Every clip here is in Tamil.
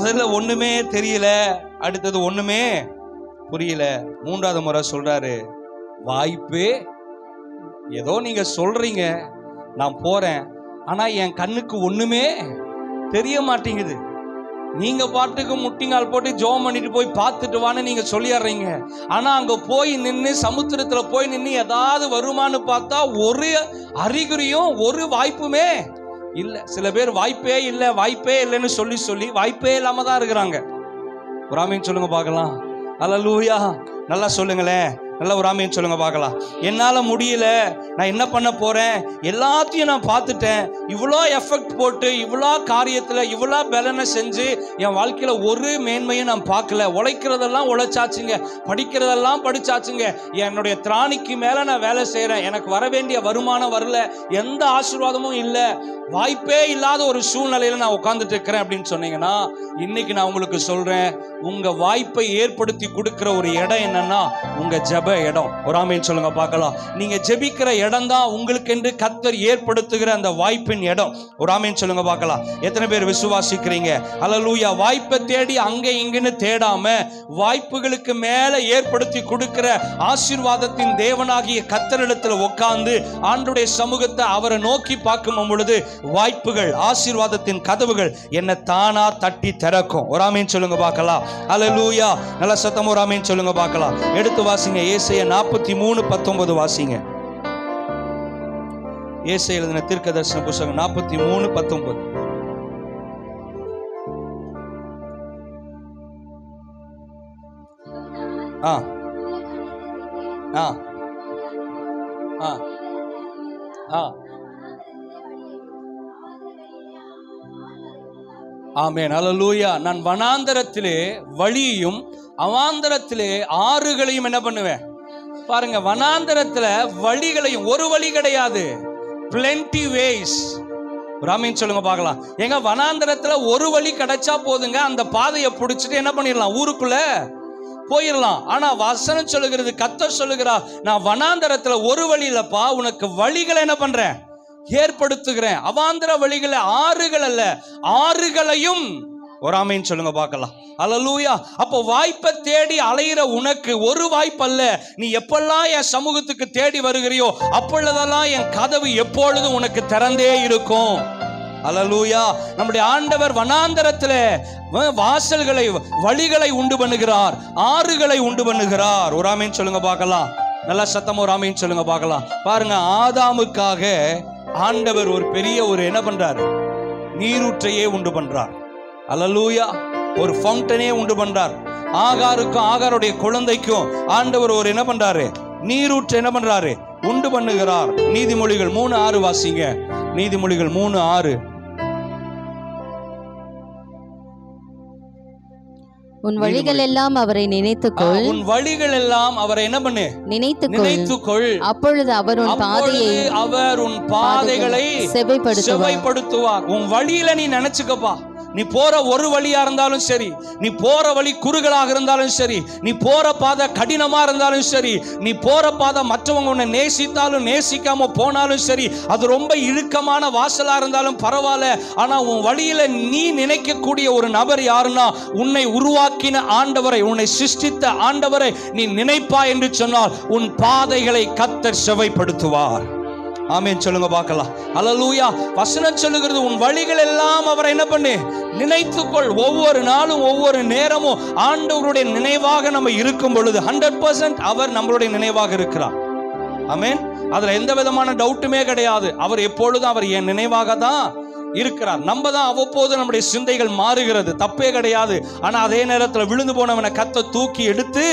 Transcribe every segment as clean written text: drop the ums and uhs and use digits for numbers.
முதல்ல ஒண்ணுமே தெரியல, அடுத்தது ஒண்ணுமே புரியல. மூன்றாவது முறை சொல்றாரு, வாய்ப்பே, ஏதோ நீங்க சொல்றீங்க, நான் போறேன், ஆனா என் கண்ணுக்கு ஒண்ணுமே தெரிய மாட்டேங்குது. நீங்க பாட்டுக்கு முட்டிங்கால் போட்டு ஜெபம் பண்ணிட்டு போய் பார்த்துட்டு வான்னு நீங்க சொல்லிடுறீங்க. ஆனா அங்க போய் நின்று, சமுத்திரத்துல போய் நின்று ஏதாவது வருமானு பார்த்தா ஒரு அறிகுறியும் ஒரு வாய்ப்புமே இல்ல. சில பேர் வாய்ப்பே இல்லை வாய்ப்பே இல்லைன்னு சொல்லி சொல்லி வாய்ப்பே இல்லாம தான் இருக்கிறாங்க. ஒரு ஆமீன் சொல்லுங்க பார்க்கலாம். அல்லேலூயா. நல்லா சொல்லுங்களேன், நல்ல ஒரு ஆமீன் சொல்லுங்க பார்க்கலாம். என்னால முடியல, நான் என்ன பண்ண போறேன், எல்லாத்தையும் நான் பார்த்துட்டேன், இவ்வளோ எஃபெக்ட் போட்டு இவ்வளோ காரியத்துல இவ்வளோ பலனை செஞ்சு என் வாழ்க்கையில ஒரு மேன்மையும் நான் பார்க்கல. உழைக்கிறதெல்லாம் உழைச்சாச்சுங்க, படிக்கிறதெல்லாம் படிச்சாச்சுங்க, என்னுடைய திராணிக்கு மேல நான் வேலை செய்யறேன், எனக்கு வர வேண்டிய வருமானம் வரல, எந்த ஆசீர்வாதமும் இல்லை, வாய்ப்பே இல்லாத ஒரு சூழ்நிலையில நான் உட்கார்ந்துட்டு இருக்கிறேன் அப்படின்னு சொன்னீங்கன்னா, இன்னைக்கு நான் உங்களுக்கு சொல்றேன், உங்க வாய்ப்பை ஏற்படுத்தி கொடுக்கிற ஒரு இடம் என்னன்னா உங்க ஜெப இடம். ஒரு ஆமீன் சொல்லுங்க பார்க்கலாம். நீங்க ஜெபிக்கிற இடம் தான் உங்களுக்கு என்று கர்த்தர் ஏற்படுத்துகிற அந்த வாய்ப்பின் இடம். ஒரு ஆமீன் சொல்லுங்க பார்க்கலாம். எத்தனை பேர் விசுவாசிக்கிறீங்க? அல்லேலூயா. வாய்ப்பை தேடி அங்க இங்கன்னு தேடாம, வாய்ப்புகளுக்கு மேல ஏற்படுத்தி கொடுக்கிற ஆசீர்வாதத்தின் தேவனாகிய கர்த்தரிடத்துல உட்கார்ந்து ஆண்டவருடைய சமூகத்தை அவரை நோக்கி பார்க்கும் பொழுது வாய்ப்புகள், ஆசீர்வாதத்தின் கதவுகள் என்ன தானா தட்டி திறக்கும். ஒரு ஆமீன் சொல்லுங்க பார்க்கலாம். அல்லேலூயா. நல்ல சத்தம் ஒரு ஆமீன் சொல்லுங்க பார்க்கலாம். எடுத்து வாசிங்க, ஏசாயா 43:19 வாசிங்க. ஏசாயா எழுதின தீர்க்கதரிசன புத்தகம் 43:19. ஆமென். அல்லேலூயா. நான் வனாந்தரத்திலே வழியையும் அவாந்தரத்திலே ஆறுகளையும் என்ன பண்ணுவேன் பாருங்க. வனாந்தரத்துல வழிகளையும், ஒரு வழி கிடையாது, plenty ways. ராமீன் சொல்லுங்க பார்க்கலாம். எங்க வனாந்தரத்துல ஒரு வழி கிடைச்சா போதுங்க, அந்த பாதையை பிடிச்சிட்டு என்ன பண்ணிடலாம், ஊருக்குள்ள போயிடலாம். ஆனா வசனம் சொல்லுகிறது, கர்த்தர் சொல்லுகிறார், நான் வனாந்தரத்துல ஒரு வழி இல்லப்பா, உனக்கு வழிகளை என்ன பண்றேன், ஏற்படுத்துகிறேன். அவாந்தர வழிகளை, ஆறுகள் அல்ல, ஆறுகளையும். ஒரு ஆமீன் சொல்லுங்க பார்க்கலாம். அல்லேலூயா. அப்போ வாய்ப்பை தேடி அலையிற உனக்கு ஒரு வாய்ப்பு அல்ல, நீ எப்பெல்லாம் என் சமூகத்துக்கு தேடி வருகிறியோ அப்பொழுதெல்லாம் என் கதவு எப்பொழுதும் உனக்கு திறந்தே இருக்கும். அல்லேலூயா. நம்முடைய ஆண்டவர் வனாந்தரத்திலே வாசல்களை, வழிகளை உண்டு பண்ணுகிறார், ஆறுகளை உண்டு பண்ணுகிறார். ஒரு ஆமீன் சொல்லுங்க பார்க்கலாம். நல்லா சத்தம் ஒரு ஆமீன் சொல்லுங்க பார்க்கலாம். பாருங்க, ஆதாமுக்காக ஆண்டவர் ஒரு பெரிய ஒரு என்ன பண்றாரு, நீரூற்றையே உண்டு பண்றார். அல்லேலூயா. ஒரு ஃபவுண்டனே உண்டு பண்றார். ஆகாருக்கும் ஆகாருடைய குழந்தைக்கும் ஆண்டவர் ஒரு என்ன பண்றாரு, நீரூற்று என்ன பண்றாரு, உண்டு பண்ணுகிறார். நீதிமொழிகள் 3:6 வாசிங்க. நீதிமொழிகள் 3:6. உன் வழிகள் எல்லாம் அவரை நினைத்துக்கொள், உன் வழிகள் எல்லாம் அவரை என்ன பண்ணு, நினைத்துக்கொள். அப்பொழுது அவர் உன் பாதைகளை செவைப்படுத்துவார். உன் வழியில நீ நினைச்சுக்கப்பா. நீ போற ஒரு வழியா இருந்தாலும் சரி, நீ போற வழி குறுகலாக இருந்தாலும் சரி, நீ போற பாதை கடினமா இருந்தாலும் சரி, நீ போற பாதை மற்றவங்க உன்னை நேசித்தாலும் நேசிக்காம போனாலும் சரி, அது ரொம்ப இழுக்கமான வாசலா இருந்தாலும் பரவாயில்ல, ஆனா உன் வழியில நீ நினைக்கக்கூடிய ஒரு நபர் யாருன்னா, உன்னை உருவாக்கின ஆண்டவரை, உன்னை சிருஷ்டித்த ஆண்டவரை நீ நினைப்பா என்று சொன்னால் உன் பாதைகளை கர்த்தர் செவைப்படுத்துவார். ஆமென் சொல்லுங்க பார்க்கலாம். அல்லேலூயா. வசனம் சொல்லுகிறது, உன் வழிகள் எல்லாம் அவரை என்ன பண்ணு, நினைத்துக்கொள். ஒவ்வொரு நாளும் ஒவ்வொரு நேரமும் ஆண்டவருடைய நினைவாக நம்ம இருக்கும் பொழுது 100% அவர் நம்மளுடைய நினைவாக இருக்கிறார். ஆமென். அதுல எந்த விதமான டவுட்டுமே கிடையாது. அவர் எப்பொழுதும் அவர் என் நினைவாக தான் இருக்கிறார். நம்ம தான் அவ்வப்போது நம்முடைய சிந்தைகள் மாறுகிறது, தப்பே கிடையாது. ஆனா அதே நேரத்தில் விழுந்து போனவனை கர்த்தர் தூக்கி எடுத்து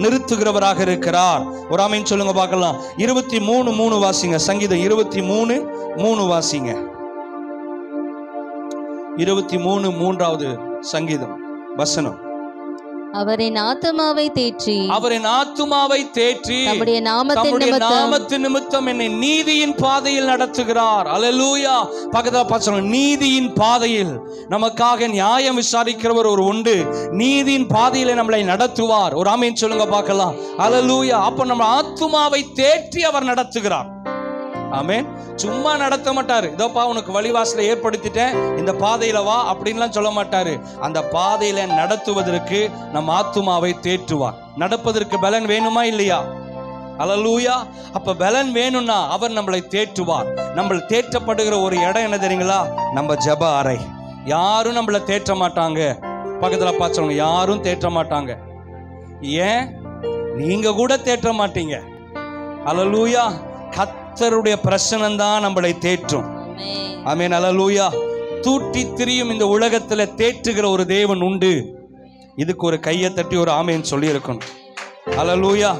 நிறுத்துகிறவராக இருக்கிறார். ஒரு ஆமீன் சொல்லுங்க பார்க்கலாம். 23:3 வாசிங்க. சங்கீதம் 23:3 வாசிங்க. 23:3 சங்கீதம் வசனம். அவரின் ஆத்துமாவை தேற்றி நம்முடைய நாமத்தின் நிமித்தம் என்னை நீதியின் பாதையில் நடத்துகிறார். அல்லேலூயா. பக்கத்துல பார்த்து, நீதியின் பாதையில் நமக்காக நியாயம் விசாரிக்கிறவர் ஒரு உண்டு, நீதியின் பாதையில நம்மளை நடத்துவார். ஒரு ஆமீன் சொல்லுங்க பார்க்கலாம். அல்லேலூயா. அப்ப நம்ம ஆத்துமாவை தேற்றி அவர் நடத்துகிறார். ஆமென். சும்மா நடத்த மாட்டாரு. இதோப்பா உனக்கு வழிவாசலை ஏற்படுத்திட்டேன், இந்த பாதையில வா அப்படின்லாம் சொல்ல மாட்டாரு. அந்த பாதையில நடத்துவதற்கு நம் ஆத்துமாவை தேற்றுவார். நடப்பதற்கு பலன் வேணுமா இல்லையா? அல்லேலூயா. அப்ப பலன் வேணும்னா அவர் நம்மளை தேற்றுவார். நம்ம தேற்றப்படுகிற ஒரு இடம் என்ன தெரியுங்களா? நம்ம ஜெப அறை. யாரும் நம்மளை தேற்ற மாட்டாங்க. பக்கத்துல பார்த்து யாரும் தேற்ற மாட்டாங்க. ஏன்? நீங்க கூட தேற்ற மாட்டீங்க. அல்லேலூயா. கர்த்தருடைய பிரசன்னம் தான் நம்மளை தேற்றும். ஆமென். அல்லேலூயா. தூட்டி திரியும் இந்த உலகத்துல தேற்றுகிற ஒரு தேவன் உண்டு. இதுக்கு ஒரு கையை தட்டி ஒரு ஆமென் சொல்லி இருக்கணும். அல்லேலூயா.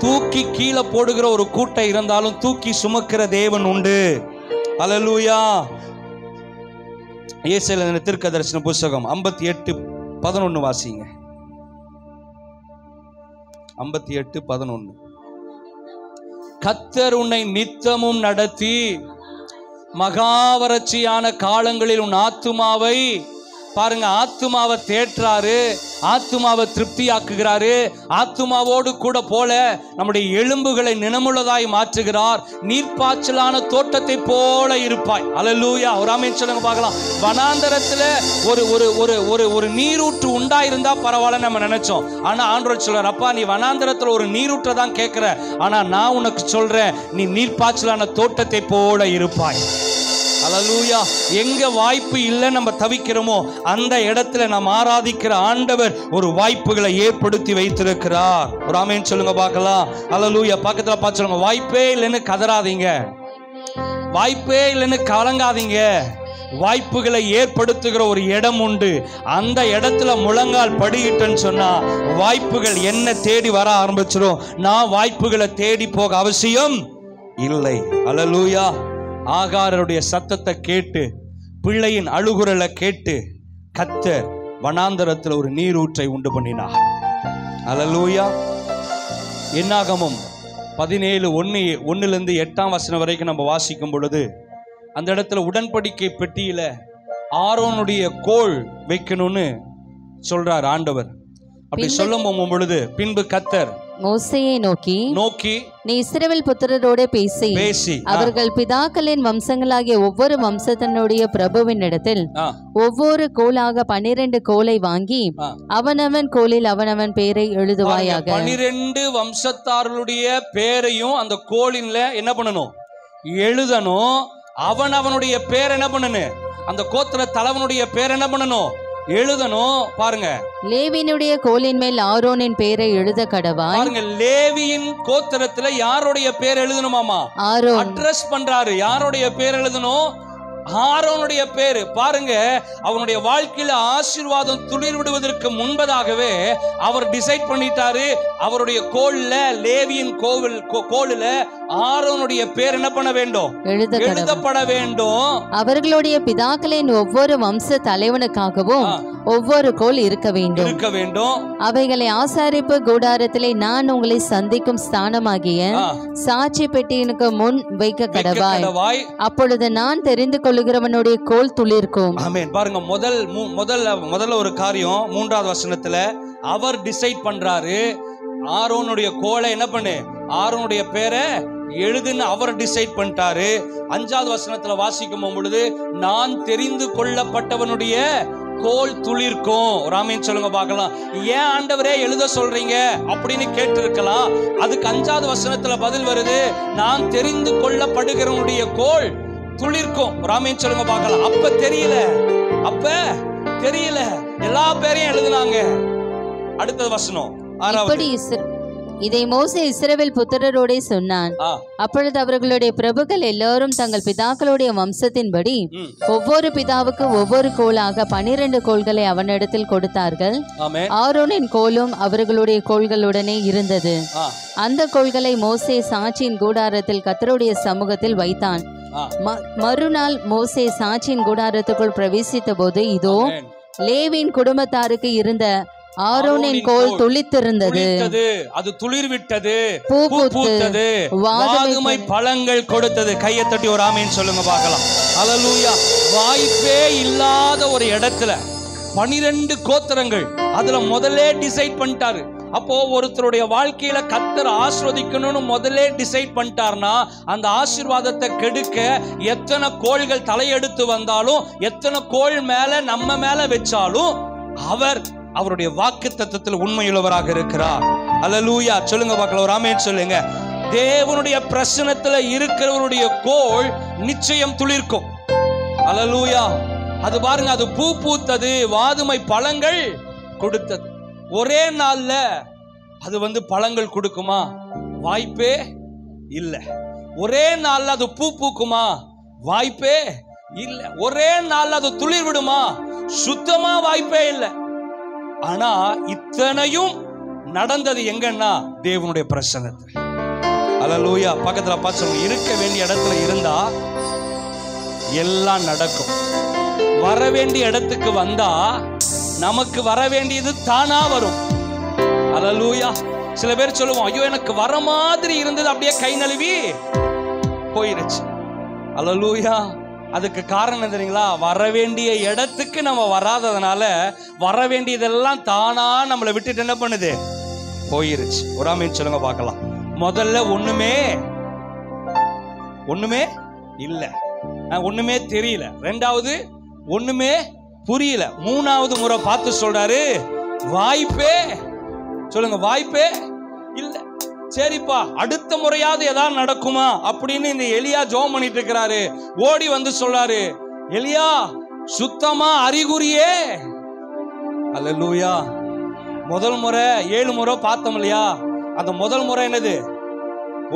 தூக்கி கீழே போடுகிற ஒரு கூட்டை இருந்தாலும் தூக்கி சுமக்கிற தேவன் உண்டு. அல்லேலூயா. ஏசாயா தீர்க்கதரிசன புத்தகம் 58:11 வாசிங்க. 58:11. கர்த்தர் உன்னை நித்தமும் நடத்தி மகாவறட்சியான காலங்களில் உன் ஆத்துமாவை, பாருங்க, ஆத்துமாவை தேற்றாரு, ஆத்துமாவை திருப்தியாக்குகிறாரு. ஆத்துமாவோடு கூட போல நம்முடைய எலும்புகளை நினமுள்ளதாய் மாற்றுகிறார். நீர்ப்பாய்ச்சலான தோட்டத்தை போல இருப்பாய். அல்லேலூயா. ஒரு ஆமென் சொல்லுங்க பார்க்கலாம். வனாந்தரத்துல ஒரு ஒரு ஒரு ஒரு ஒரு நீரூற்று உண்டாயிருந்தா பரவாயில்ல நம்ம நினைச்சோம். ஆனா ஆண்டவர் சொல்றார், அப்பா நீ வனாந்தரத்துல ஒரு நீரூற்றை தான் கேட்கிற, ஆனா நான் உனக்கு சொல்றேன், நீ நீர்ப்பாய்ச்சலான தோட்டத்தை போல இருப்பாய். அல்லேலூயா. எங்க வாய்ப்பு இல்லை நம்ம தவிக்கிறோமோ அந்த இடத்துல நாம் ஆராதிக்கிற ஆண்டவர் ஒரு வாய்ப்புகளை ஏற்படுத்தி வைத்திருக்கிறார். ஒரு ஆமென் சொல்லுங்க பார்க்கலாம். அல்லேலூயா. பக்கத்துல பார்த்து சொல்லுங்க, வாய்ப்பே இல்லைன்னு கதறாதீங்க, வாய்ப்பே இல்லைன்னு கலங்காதீங்க. வாய்ப்புகளை ஏற்படுத்துகிற ஒரு இடம் உண்டு. அந்த இடத்துல முழங்கால் படியிட்டேன்னு சொன்னா வாய்ப்புகள் என்ன தேடி வர ஆரம்பிச்சிடும். நான் வாய்ப்புகளை தேடி போக அவசியம் இல்லை. அல்லேலூயா. ஆகாரருடைய சத்தத்தை கேட்டு, பிள்ளையின் அழுகுரலை கேட்டு கர்த்தர் வனாந்தரத்தில் ஒரு நீரூற்றை உண்டு பண்ணினார். அல்லேலூயா. என்னாகமம் 17:1-8 வரைக்கும் நம்ம வாசிக்கும் பொழுது அந்த இடத்துல உடன்படிக்கை பெட்டியில ஆரோனுடைய கோல் வைக்கணும்னு சொல்றார் ஆண்டவர். அப்படி சொல்லும் பொழுது பின்பு கர்த்தர் மோசேயை நோக்கி நீ இஸ்ரவேல் புத்திரரோடு பேசி அவர்கள் பிதாக்களின் வம்சங்களாகிய ஒவ்வொரு வம்சத்தினுடைய பிரபுவின் இடத்தில் ஒவ்வொரு கோலாக 12 கோலை வாங்கி அவனவன் கோலில் அவனவன் பேரை எழுதுவாயாக. 12 வம்சத்தார்களுடைய பேரையும் அந்த கோலின்ல என்ன பண்ணணும்? எழுதணும். அவனுடைய பேர் என்ன பண்ணணும்? அந்த கோத்திர தலைவனுடைய பேர் என்ன பண்ணணும்? எழுதணும். பாருங்க, லேவியினுடைய கோலின் மேல் ஆரோனின் பேரை எழுத கடவாய். பாருங்க, லேவியின் கோத்திரத்துல யாருடைய பேர் எழுதணுமாமா? ஆரோன். அட்ரஸ் பண்றாரு. யாருடைய பேர் எழுதணும்? ஆரோனுடைய பேரு. பாருங்க, அவனுடைய வாழ்க்கையில ஆசீர்வாதம் துளிர் விடுவதற்கு முன்பதாகவே அவர் டிசைட் பண்ணிட்டாரு. அவருடைய கோல்ல, லேவியின் கோல்ல ஆரோனுடைய பேர் என்ன பண்ண வேண்டும்? எழுதப்பட வேண்டும். அவர்களுடைய பிதாக்களின் ஒவ்வொரு வம்ச தலைவனுக்காகவும் ஒவ்வொரு கோல் இருக்க வேண்டும். அவைகளை ஆசாரிப்பு கூடாரத்திலே நான் உங்களை சந்திக்கும் ஸ்தானமாகிய சாட்சி பெட்டியினுக்கு முன் வைக்க கடவாய். அப்பொழுது நான் தெரிந்து கொள்ளுகிறவனுடைய கோல் துளிர்க்கும். ஆமென். பாருங்க, முதல்ல ஒரு காரியம் 3வது வசனத்துல அவர் டிசைட் பண்றாரு. ஆரோனுடைய கோலை என்ன பண்ணு? ஆரோனுடைய பேரை எழுதுன்னு அவர் டிசைட் பண்ணிட்டாரு. 5வது வசனத்துல வாசிக்கும் பொழுது நான் தெரிந்து கொள்ளப்பட்டவனுடைய கோல் துளிர்க்கும். ராமேன் சொல்லுங்க பார்க்கலாம். ஏன் ஆண்டவரே எழுத சொல்றீங்க அப்படின்னு கேட்டு இருக்கலாம். அதுக்கு 5வது வசனத்துல பதில் வருது, நான் தெரிந்து கொள்ளப்படுகிறவனுடைய கோல் துளிர்க்கும். ராமேன் சொல்லுங்க பார்க்கலாம். அப்ப தெரியல, எல்லா பேரையும் எழுதுனாங்க. அடுத்த வசனம் 6வது. இதை மோசே இஸ்ரவேல் புத்திரரோடே சொன்னான். அப்பொழுது அவர்களுடைய பிரபுக்கள் எல்லாரும் தங்கள் பிதாக்களுடைய வம்சத்தின்படி ஒவ்வொரு பிதாவுக்கு ஒவ்வொரு கோலாக 12 கோல்களை அவனிடத்தில் கொடுத்தார்கள். ஆரோனின் கோலும் அவர்களுடைய கோல்களுடனே இருந்தது. அந்த கோல்களை மோசே சாட்சியின் கூடாரத்தில் கர்த்தருடைய சமூகத்தில் வைத்தான். மறுநாள் மோசே சாட்சியின் கூடாரத்துக்குள் பிரவேசித்த போது இதோ லேவியின் குடும்பத்தாருக்கு இருந்த ஆரோனின் கோல் துளித்திருந்தது. அது துளிர் விட்டது, பூ பூத்தது, வாதுமை பழங்கள் கொடுத்தது. கையை தட்டி ஒரு ஆமென் சொல்லுங்க பார்க்கலாம். அல்லேலூயா. வாய்ப்பே இல்லாத ஒரு இடத்துல 12 கோத்திரங்கள், அதுல முதல்ல டிசைட் பண்ணிட்டாரு. அப்போ ஒருத்தருடைய வாழ்க்கையில கர்த்தர் ஆசீர்வதிக்கணும்னு முதல்ல டிசைட் பண்ணிட்டார்னா அந்த ஆசீர்வாதத்தை கெடுக்க எத்தனை கோள்கள் தலையெடுத்து வந்தாலும், எத்தனை கோள் மேல நம்ம மேல வச்சாலும் அவர் அவருடைய வாக்குத்தத்தத்தில் உண்மையுள்ளவராக இருக்கிறார். அல்லேலூயா சொல்லுங்க பார்க்கலாம், ஒரு ஆமென் சொல்லுங்க. தேவனுடைய பிரசன்னத்துல இருக்கிறவருடைய கோள் நிச்சயம் துளிர்க்கும். அல்லேலூயா. அது பாருங்க, அது பூ பூத்தது, வாதுமை பழங்கள் கொடுத்தது. ஒரே நாள்ல அது பழங்கள் கொடுக்குமா? வாய்ப்பே இல்லை. ஒரே நாள்ல அது பூ பூக்குமா? வாய்ப்பே இல்லை. ஒரே நாள்ல அது துளிர் விடுமா? சுத்தமா வாய்ப்பே இல்லை. ஆனா இத்தனையும் நடந்தது எங்கன்னா தேவனுடைய பிரசன்னத்தில். அல்லேலூயா. பக்கத்துல பார்த்து சொல்லுங்க, இருக்க வேண்டிய இடத்துல இருந்தா எல்லாம் நடக்கும். வர வேண்டிய இடத்துக்கு வந்தா நமக்கு வர வேண்டியது தானா வரும். அல்லேலூயா. சில பேர் சொல்லுவோம், ஐயோ எனக்கு வர மாதிரி இருந்தது, அப்படியே கை நழுவி போயிருச்சு. அல்லேலூயா. அதுக்கு காரணம் தெரியுங்களா? வர வேண்டிய இடத்துக்கு நம்ம வராததுனால வர வேண்டியதெல்லாம் தானா நம்மளை விட்டுட்டு என்ன பண்ணுது? போயிருச்சு. ஒரு ஆமென் சொல்லுங்க பார்க்கலாம். முதல்ல ஒண்ணுமே இல்ல, ஒண்ணுமே தெரியல. ரெண்டாவது ஒண்ணுமே புரியல. மூணாவது முறை பார்த்து சொல்றாரு, வாய்ப்பே சொல்லுங்க, வாய்ப்பே இல்ல. சரிப்பா, அடுத்த முறையாவது ஏதாவது நடக்குமா அப்படின்னு இந்த எலியா ஜெபம் பண்ணிட்டு இருக்கிறாரு. ஓடி வந்து சொல்றாரு, எலியா சுத்தமா அறிகுறியே. அல்லேலூயா. முதல் முறை 7 முறை பார்த்தோம் இல்லையா? அந்த முதல் முறை என்னது?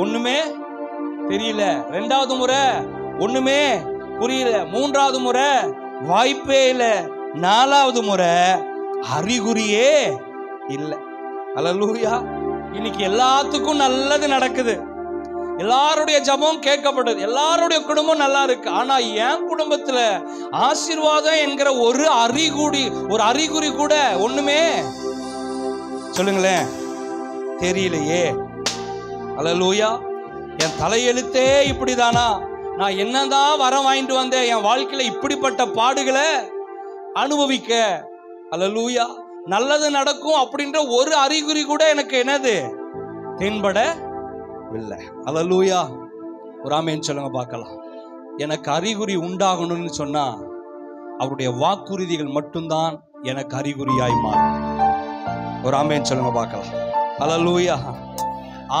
ஒண்ணுமே தெரியல. ரெண்டாவது முறை ஒண்ணுமே புரியல. மூன்றாவது முறை வாய்ப்பே இல்லை. நாலாவது முறை அறிகுறியே இல்லை. அல்லேலூயா. இன்னைக்கு எல்லாத்துக்கும் நல்லது நடக்குது, எல்லாருடைய ஜெபம் கேட்கப்படுது, எல்லாருடைய குடும்பம் நல்லா இருக்கு. ஆனா என் குடும்பத்துல ஆசீர்வாதம் என்கிற ஒரு அறிகுறி கூட ஒண்ணுமே சொல்லுங்களேன் தெரியலையே. அல்லேலூயா. என் தலையெழுத்தே இப்படிதானா? நான் என்னதான் வரம் வாங்கிட்டு வந்தேன் என் வாழ்க்கையில இப்படிப்பட்ட பாடுகளை அனுபவிக்க? அல்லேலூயா. நல்லது நடக்கும் அப்படின்ற ஒரு அறிகுறி கூட எனக்கு என்னது தென்படவில்லை. அல்லேலூயா. ஒரு ஆமென் சொல்லுங்க பார்க்கலாம். எனக்கு அறிகுறி உண்டாகணும்னு சொன்னா அவருடைய வாக்குறுதிகள் மட்டும்தான் எனக்கு அறிகுறியாய் மாறும். ஒரு ஆமென் சொல்லுங்க பார்க்கலாம். அல்லேலூயா.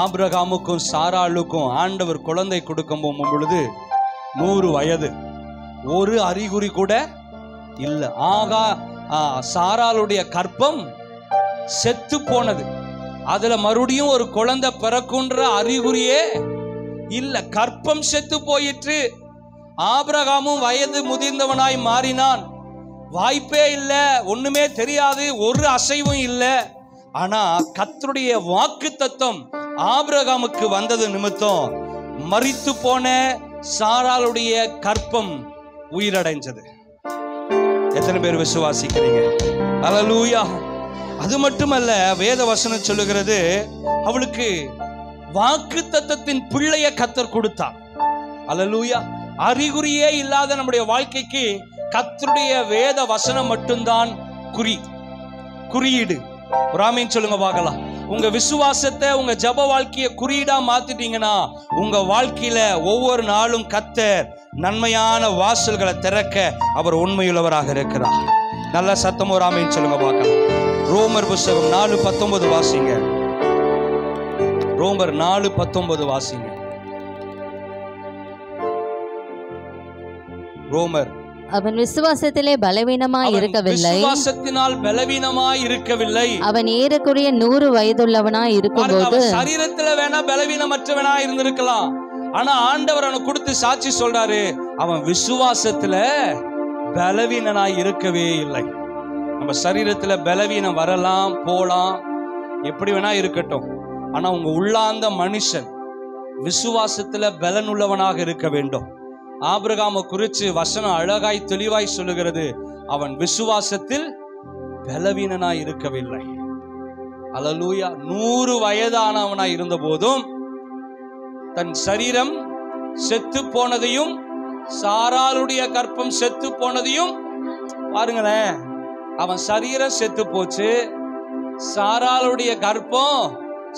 ஆபிரகாமுக்கும் சாராளுக்கும் ஆண்டவர் குழந்தை கொடுக்கும் பொழுது 100 வயது, ஒரு அறிகுறி கூட இல்லை. சாராளுடைய கற்பம் செத்து போனது. அதுல மறுபடியும் ஒரு குழந்தை பிறக்குன்ற அறிகுறியே இல்ல. கற்பம் செத்து போயிற்று. ஆபிரகாமும் வயது முதிர்ந்தவனாய் மாறினான். வாய்ப்பே இல்லை, ஒண்ணுமே தெரியாது, ஒரு அசைவும் இல்லை. ஆனா கர்த்தருடைய வாக்குத்தத்தம் ஆபிரகாமுக்கு வந்தது நிமித்தம் மரித்து போன சாராளுடைய கற்பம் உயிரடைஞ்சது. எத்தனை பேர் விசுவாசிக்கிறீங்க? அல்லேலூயா. அது மட்டுமல்ல, வேத வசனம் சொல்லுகிறது, அவளுக்கு வாக்குத்தத்தத்தின் பிள்ளையை கர்த்தர் கொடுத்தார். அல்லேலூயா. அறிகுறியே இல்லாத நம்முடைய வாழ்க்கைக்கு கர்த்தருடைய வேத வசனம் மட்டும்தான் குறியீடு. ஒரு ஆமென் சொல்லுங்க பார்க்கலாம். உங்க விசுவாசத்தை, உங்க ஜெப வாழ்க்கையை குறியீடா மாத்திட்டீங்கன்னா உங்க வாழ்க்கையில ஒவ்வொரு நாளும் கர்த்தர் நன்மையான வாசல்களை திறக்க அவர் உண்மையுள்ளவராக இருக்கிறார். நல்ல சத்தம் ஒரு ஆமென் சொல்லுங்க பார்க்கலாம். ரோமர் புத்தகம் 4:19 வாசிங்க. ரோமர் 4:19 வாசிங்க. ரோமர். அவன் விசுவாசத்திலே பலவீனமாய் இருக்கவில்லை, விசுவாசத்தினால் பலவீனமாய் இருக்கவில்லை. அவன் ஏறக்குறைய 100 வயதுள்ளவனாய் இருக்கும்போது சரீரத்துல வேணா பலவீனமற்றவனா இருந்திருக்கலாம். ஆனா ஆண்டவர் அவனை கொடுத்து சாட்சி சொல்றாரு, அவன் விசுவாசத்துல பலவீனனாய் இருக்கவே இல்லை. நம்ம சரீரத்துல பலவீனம் வரலாம், போலாம், எப்படி வேணா இருக்கட்டும். ஆனா உங்க உள்ளார்ந்த மனுஷன் விசுவாசத்துல பலனுள்ளவனாக இருக்க வேண்டும். ஆபிரகாமை குறித்து வசனம் அழகாய் தெளிவாய் சொல்லுகிறது, அவன் விசுவாசத்தில் பலவீனனாய் இருக்கவில்லை. அல்லேலூயா. 100 வயதானவனாய் இருந்த போதும் தன் சரீரம் செத்து போனதையும் சாராளுடைய கற்பம் செத்து போனதையும் பாருங்களேன். அவன் சரீரம் செத்து போச்சு, சாராளுடைய கர்ப்பம்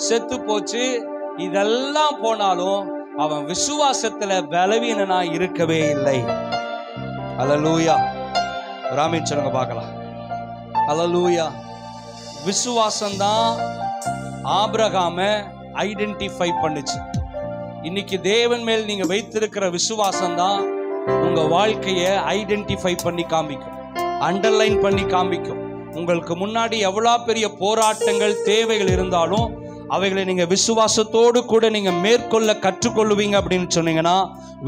செத்து போச்சு. இதெல்லாம் போனாலும் அவன் விசுவாசத்துல பலவீனனா இருக்கவே இல்லை. அல்லேலூயா. ராமேன் சொல்லுங்க பார்க்கலாம். அல்லேலூயா. விசுவாசம்தான் ஆபிரகாம ஐடென்டிஃபை பண்ணுச்சு. இன்னைக்கு தேவன் மேல் நீங்க வைத்திருக்கிற விசுவாசம் தான் உங்க வாழ்க்கையை ஐடென்டிஃபை பண்ணி காமிக்கும், அண்டர்லைன் பண்ணி காமிக்கும். உங்களுக்கு முன்னாடி எவ்வளவு பெரிய போராட்டங்கள் தேவைகள் இருந்தாலும் அவைகளை நீங்க விசுவாசத்தோடு கூட நீங்க மேற்கொள்ள கற்றுக்கொள்ளுவீங்க அப்படின்னு சொன்னீங்கன்னா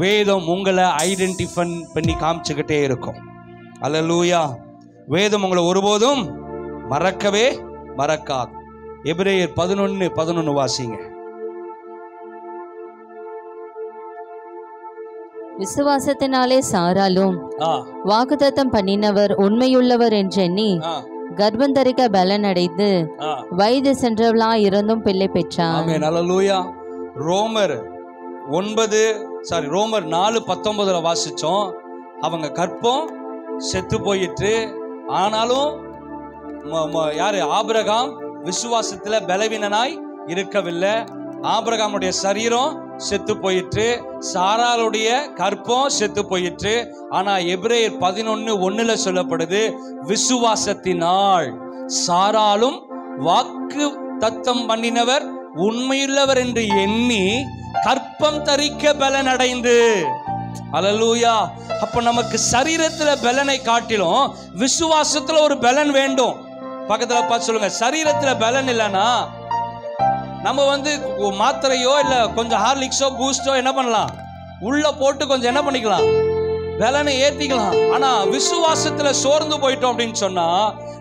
வேதம் உங்களை ஐடென்டிஃபை பண்ணி காமிச்சுக்கிட்டே இருக்கும். அல்லேலூயா. வேதம் உங்களை ஒருபோதும் மறக்கவே மறக்காது. எபிரேயர் 11:11 வாசிங்க. விசுவாசத்தினாலே சாராலும் வாக்குத்தத்தம் பண்ணினவர் உண்மையுள்ளவர் என்றெண்ணி கர்ப்பம் தரிக்க பலன் அடைந்து வயது சென்றவளா இருந்தும் பிள்ளை பெற்றார். ஆமென். அல்லேலூயா. ரோமர் 4:19 வாசிச்சோம். அவங்க கர்ப்பம் செத்து போயிட்டு, ஆனாலும் யாரு? ஆபிரகாம் விசுவாசத்துல பலவீனனாய் இருக்கவில்லை. ஆபிரகாமுடைய சரீரம் செத்து போயிற்று, சாராளுடைய கர்ப்பம் செத்து போயிற்று. ஆனா எபிரேயர் 11:1 சொல்லப்படுது, விசுவாசத்தினால் சாராலும் வாக்கு தத்தம் பண்ணினவர் உண்மையுள்ளவர் என்று எண்ணி கர்ப்பம் தரிக்க பலன் அடைந்து. அல்லேலூயா. அப்ப நமக்கு சரீரத்துல பலனை காட்டிலும் விசுவாசத்துல ஒரு பலன் வேண்டும். பக்கத்துல பார்த்து சொல்லுங்க, சரீரத்துல பலன் இல்லைன்னா நம்ம மாத்திரையோ இல்ல கொஞ்சம் ஹார்லிக்ஸோ பூஸ்டோ என்ன பண்ணலாம், உள்ள போட்டு கொஞ்சம் என்ன பண்ணிக்கலாம், பலனை ஏத்திக்கலாம். ஆனா விசுவாசத்துல சோர்ந்து போயிட்டோம் அப்படின்னு சொன்னா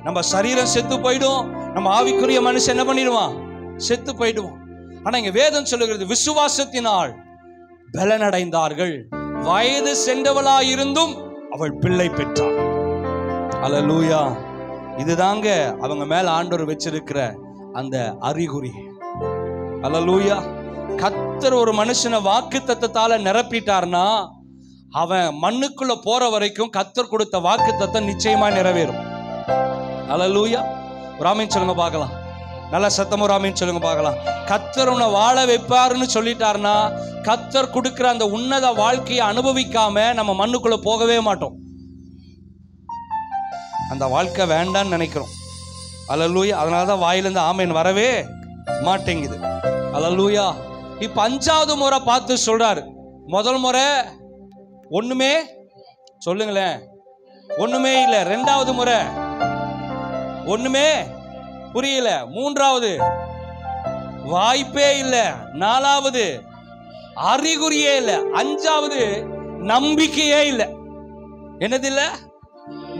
நம்ம சரீரம் செத்து போயிடும், நம்ம ஆவிக்குரிய மனுஷன் என்ன பண்ணிடுவான், செத்து போயிடுவோம். ஆனா இங்க வேதம் சொல்லுகிறது, விசுவாசத்தினால் பலன் அடைந்தார்கள், வயது சென்றவளா இருந்தும் அவள் பிள்ளை பெற்றாள். அல்லேலூயா. இதுதாங்க அவங்க மேல ஆண்டவர் வச்சிருக்கிற அந்த அறிகுறி. அல்லேலூயா. கர்த்தர் ஒரு மனுஷனை வாக்கு தத்தத்தால நிரப்பிட்டார்னா அவன் மண்ணுக்குள்ள போற வரைக்கும் கர்த்தர் கொடுத்த வாக்கு தத்தம் நிச்சயமா நிறைவேறும். அல்லேலூயா. ராமேன் சொல்லுங்க பார்க்கலாம். நல்ல சத்தமும் ராமேன் சொல்லுங்க பார்க்கலாம். கர்த்தர் உன்னை வாழ வைப்பாருன்னு சொல்லிட்டார்னா கர்த்தர் கொடுக்கிற அந்த உன்னத வாழ்க்கையை அனுபவிக்காம நம்ம மண்ணுக்குள்ள போகவே மாட்டோம். அந்த வாழ்க்கை வேண்டான்னு நினைக்கிறோம். அல்லேலூயா. அதனாலதான் வாயிலிருந்து ஆமேன் வரவே மாட்டேங்குது. அல்லேலூயா. இப்ப 5வது முறை பார்த்து சொல்றாரு. முதல் முறை ஒண்ணுமே சொல்லுங்களேன், ஒண்ணுமே இல்ல. 2வது முறை ஒண்ணுமே புரியல. 3வது வாய்ப்பே இல்ல. 4வது அறிகுறியே இல்ல. 5வது நம்பிக்கையே இல்ல. என்னது இல்ல?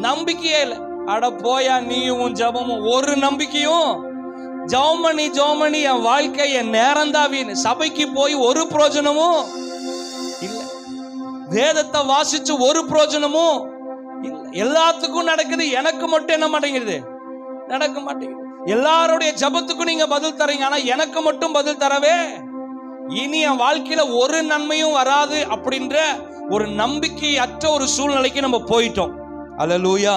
நம்பிக்கையே இல்ல. அட போயா நீயும் ஜபமும், ஒரு நம்பிக்கையும். ஜெபமணி என் வாழ்க்கை என் நேரம் தான் வீண். சபைக்கு போய் ஒரு பிரயோஜனமும் இல்ல, வேதத்தை வாசிச்சு ஒரு பிரயோஜனமும் இல்ல. எல்லாத்துக்கும் நடக்குது, எனக்கு மட்டும் என்ன மாட்டேங்குது, நடக்க மாட்டேங்குது. எல்லாருடைய ஜபத்துக்கும் நீங்க பதில் தரீங்க, ஆனா எனக்கு மட்டும் பதில் தரவே இனி என் வாழ்க்கையில ஒரு நன்மையும் வராது அப்படின்ற ஒரு நம்பிக்கை அற்ற ஒரு சூழ்நிலைக்கு நம்ம போயிட்டோம். அல்லேலூயா.